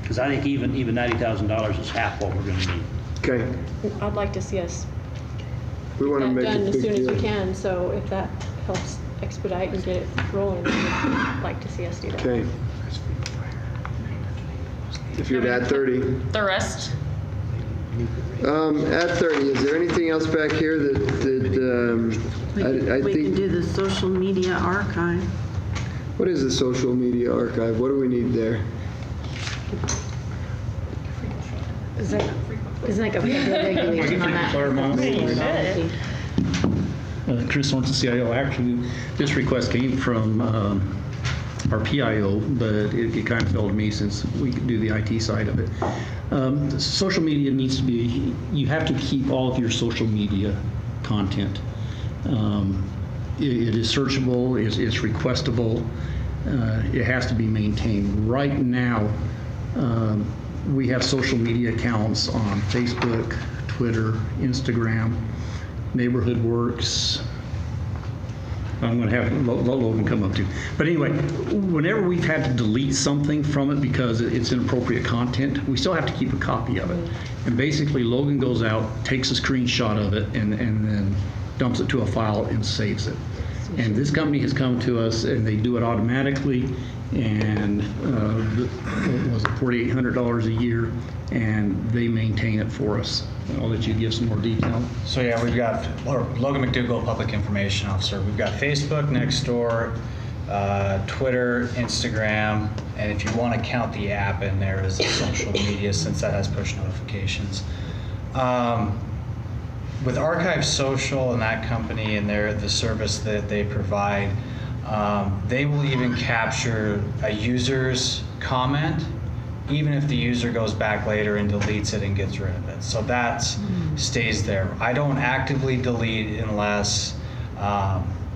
Because I think even $90,000 is half what we're going to need. Okay. I'd like to see us We want to get make that a done as big soon as deal. we can, so if that helps expedite and get it rolling, I'd like to see us do that. Okay. If you're at 30. The rest? At 30, is there anything else back here that I We can think, do the social media archive. what is the social media archive? What do we need there? Is like a regulation on that. Chris Sorensen, CIO. Actually, this request came from our PIO, but it kind of fell to me since we do the IT side of it. Social media needs to be, you have to keep all of your social media content. It is searchable, it's requestable, it has to be maintained. Right now, we have social media accounts on Facebook, Twitter, Instagram, Neighborhood Works, I'm going to have Logan come up too. But anyway, whenever we've had to delete something from it because it's inappropriate content, we still have to keep a copy of it. And basically, Logan goes out, takes a screenshot of it, and then dumps it to a file and saves it. And this company has come to us, and they do it automatically, and what was it, $4,800 a year, and they maintain it for us. I'll let you give some more detail. So yeah, we've got Logan McDougall, Public Information Officer. We've got Facebook, Nextdoor, Twitter, Instagram, and if you want to count the app in there as social media, since that has push notifications. With Archive Social and that company and the service that they provide, they will even capture a user's comment, even if the user goes back later and deletes it and gets rid of it. So that stays there. I don't actively delete unless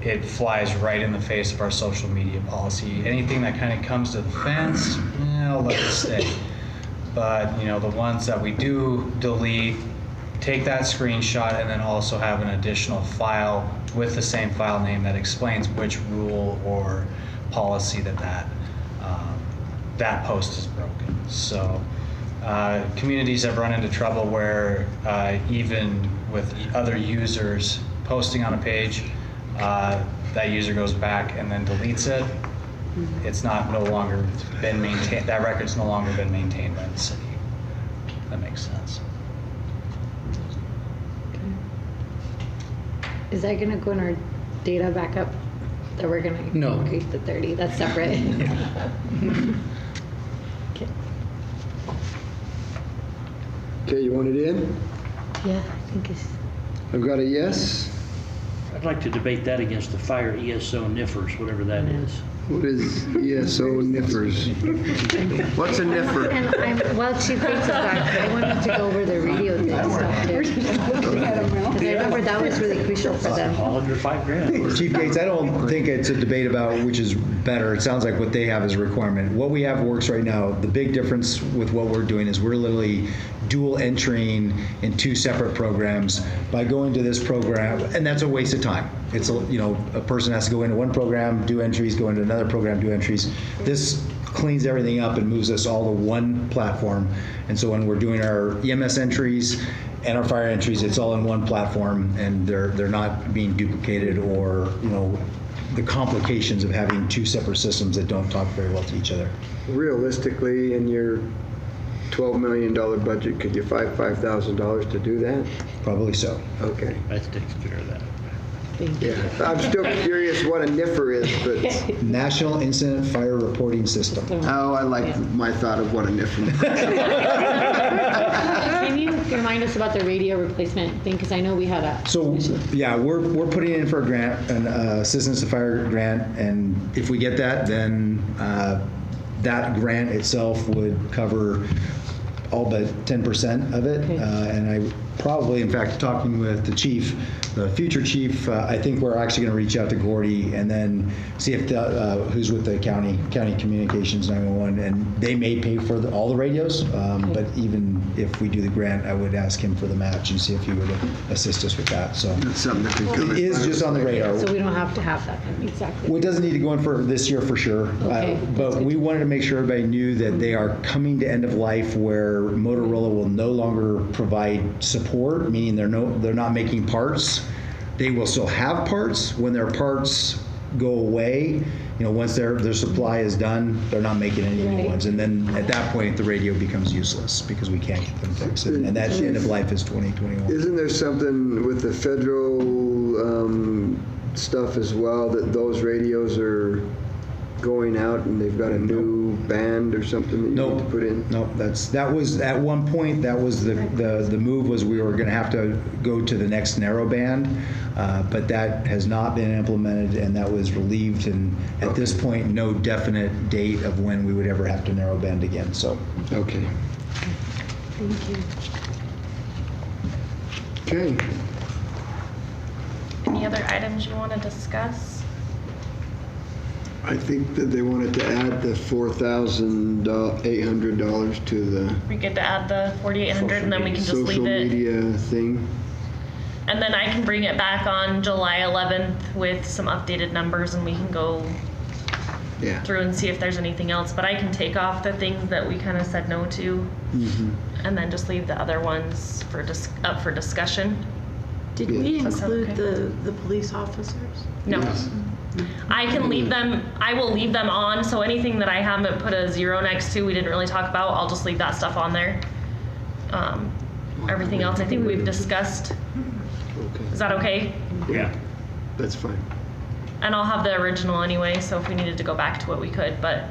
it flies right in the face of our social media policy. Anything that kind of comes to the fence, I'll let it stay. But the ones that we do delete, take that screenshot and then also have an additional file with the same file name that explains which rule or policy that post is broken. So communities have run into trouble where even with other users posting on a page, that user goes back and then deletes it. It's no longer been maintained. That record's no longer been maintained by the city. That makes sense. Is that going to go in our data backup that we're going to increase to 30? That's separate. Okay. Okay, you want it in? Yeah, I think it's. I've got a yes. I'd like to debate that against the fire ESO NIFRs, whatever that is. What is ESO NIFRs? What's a NIFR? And while Chief Gates is back, I wanted to go over the radio thing stuff too. Because I remember that was really crucial for them. All under $5,000. Chief Gates, I don't think it's a debate about which is better. It sounds like what they have is a requirement. What we have works right now. The big difference with what we're doing is we're literally dual entering in two separate programs. By going to this program, and that's a waste of time. It's a person has to go into one program, do entries, go into another program, do entries. This cleans everything up and moves us all to one platform. And so when we're doing our EMS entries and our fire entries, it's all in one platform, and they're not being duplicated or the complications of having two separate systems that don't talk very well to each other. Realistically, in your $12 million budget, could you find $5,000 to do that? Probably so. Okay. That takes care of that. Yeah, I'm still curious what a NIFR is, but National Incident Fire Reporting System. I like my thought of what a NIFR is. Can you remind us about the radio replacement thing? Because I know we had a. So yeah, we're putting in for a grant, an Assistance to Fire grant, and if we get that, then that grant itself would cover all but 10% of it. Okay. And I probably, in fact, talking with the chief, the future chief, I think we're actually going to reach out to Gordy and then see if who's with the county communications 911, and they may pay for all the radios. But even if we do the grant, I would ask him for the match and see if he would assist us with that. So it's something that can come. It is just on the radar. So we don't have to have that then, exactly. Well, it doesn't need to go in for this year for sure. Okay, But we wanted to make sure everybody knew that they are coming to end of life where Motorola will no longer provide support, meaning they're not making parts. They will still have parts. When their parts go away, once their supply is done, they're not making any new ones. And then at that point, the radio becomes useless because we can't get them fixed. And that end of life is 2021. Isn't there something with the federal stuff as well, that those radios are going out and they've got a new band or something that you need to put in? Nope. That was at one point. That was the move was we were going to have to go to the next narrow band, but that has not been implemented, and that was relieved. And at this point, no definite date of when we would ever have to narrow band again. So okay. Thank you. Okay. Any other items you want to discuss? I think that they wanted to add the $4,800 to the We get to add the 4,800 and then we can just leave social it. media thing. And then I can bring it back on July 11th with some updated numbers, and we can go through and see if there's anything else. But I can take off the things that we kind of said no to, and then just leave the other ones for up for discussion. Did we Does that sound include okay? the police officers? No. I can leave them, I will leave them on, so anything that I haven't put a 0 next to, we didn't really talk about, I'll just leave that stuff on there. Everything else I think we've discussed. Okay. Is that okay? Yeah. That's fine. And I'll have the original anyway, so if we needed to go back to it, we could, but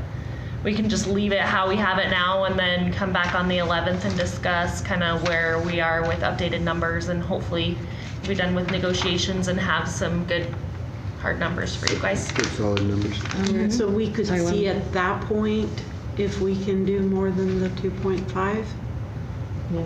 we can just leave it how we have it now and then come back on the 11th and discuss kind of where we are with updated numbers, and hopefully be done with negotiations and have some good hard numbers for you guys. Good solid numbers. So we could see at that point if we can do more than the 2.5? Yeah.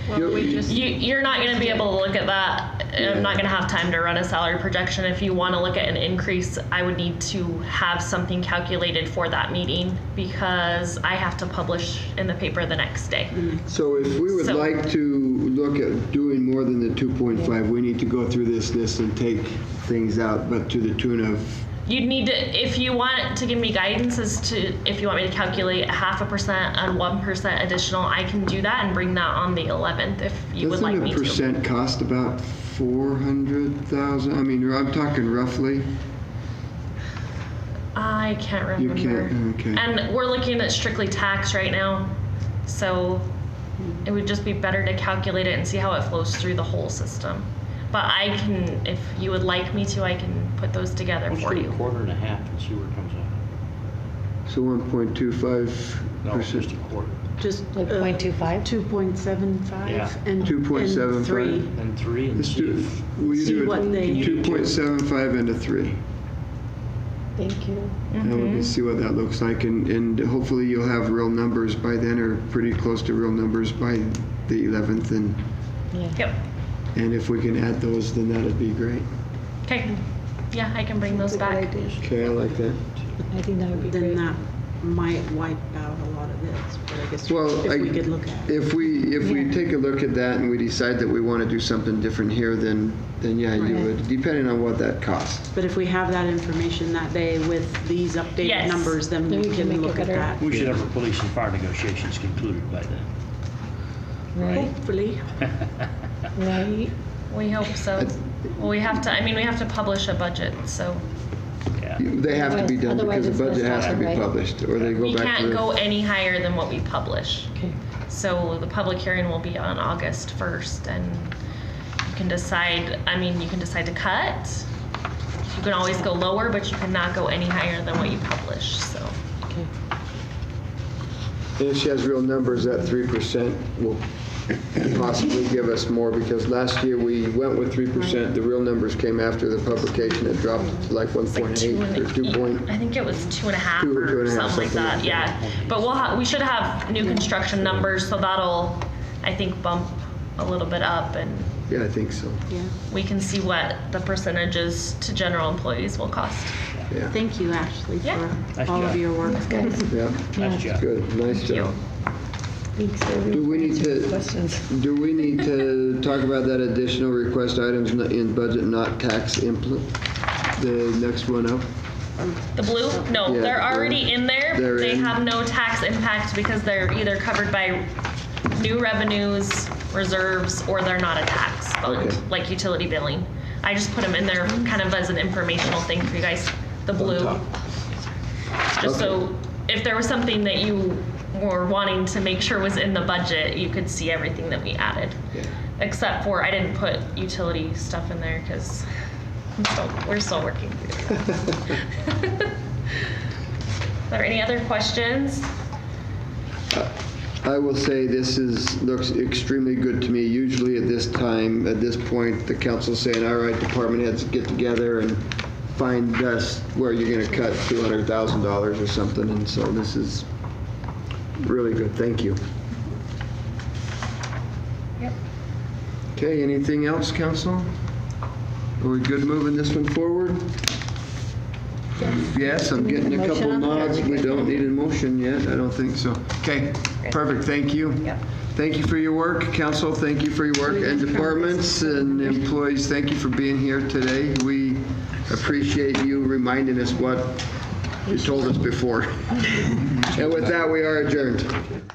Well, we just, You're not going to be able to look at that. I'm not going to have time to run a salary projection. If you want to look at an increase, I would need to have something calculated for that meeting because I have to publish in the paper the next day. So if we would like to look at doing more than the 2.5, we need to go through this list and take things out, but to the tune of... You'd need to, if you want to give me guidance as to if you want me to calculate 0.5% and 1% additional, I can do that and bring that on the 11th if you would like me to. Doesn't a percent cost about 400,000? I mean, I'm talking roughly. I can't remember. You can't, okay. And we're looking at strictly tax right now, so it would just be better to calculate it and see how it flows through the whole system. But I can, if you would like me to, I can put those together for you. Let's do 1.25 and see where it comes out. So 1.25%. No, just a quarter. Just Like 0.25? 2.75 Yeah. and 2.75. and 3. And 3 and Let's see. do, will you See do what it they- 2.75 and a 3? Thank you. And we'll see what that looks like, and hopefully you'll have real numbers by then, or pretty close to real numbers by the 11th, and Yep. if we can add those, then that'd be great. Okay. Yeah, I can bring those back. Okay, I like that. I think that would be Then great. that might wipe out a lot of this, but I guess Well, if we could look at it. If we take a look at that and we decide that we want to do something different here, then yeah, you Right. would, depending on what that costs. But if we have that information that day with these updated Yes. numbers, then Then we we can make can it look at better. that. We should have our police and fire negotiations concluded by then. Right. Hopefully. Right. We hope so. Well, we have to publish a budget, so Yeah. They have to be done Otherwise because the it's budget has to messed be up, right? published, or they go we back to can't the... go any higher than what we publish. Okay. So the public hearing will be on August 1st, and you can decide, you can decide to cut. You can always go lower, but you cannot go any higher than what you publish, so. Okay. And if she has real numbers, that 3% will possibly give us more, because last year we went with 3%. The real numbers came after the publication. It dropped to like 1.8 or 2 point. I think it was 2.5 2 or or 2.5, something like something that, like yeah. But we should have new construction numbers, so that'll, I think, bump a little bit up, and Yeah, I think so. Yeah. we can see what the percentages to general employees will cost. Yeah. Thank you, Ashley, Yeah. for Nice all job. of your work. Guys, Yeah, Nice job. good. Nice job. thanks for Do we need answering to- questions. Do we need to talk about that additional request items in budget not tax the next one up? The blue? No, Yeah, they're already in there. they're They in. have no tax impact because they're either covered by new revenues, reserves, or they're not a tax fund, Okay. like utility billing. I just put them in there kind of as an informational thing for you guys, the blue. top. Just so if there was something that you were wanting to make sure was in the budget, you could see everything that we added. Yeah. Except for I didn't put utility stuff in there because we're still working through that. Are there any other questions? I will say this looks extremely good to me. Usually at this time, at this point, the council's saying, all right, department heads get together and find us where you're going to cut $200,000 or something. And so this is really good. Thank you. Yep. Okay, anything else, council? Are we good moving this one forward? Yes, I'm getting a couple nods. We don't need a motion yet? I don't think so. Okay, perfect, thank you. Yep. Thank you for your work, council, thank you for your work, and departments and employees, thank you for being here today. We appreciate you reminding us what you told us before. And with that, we are adjourned.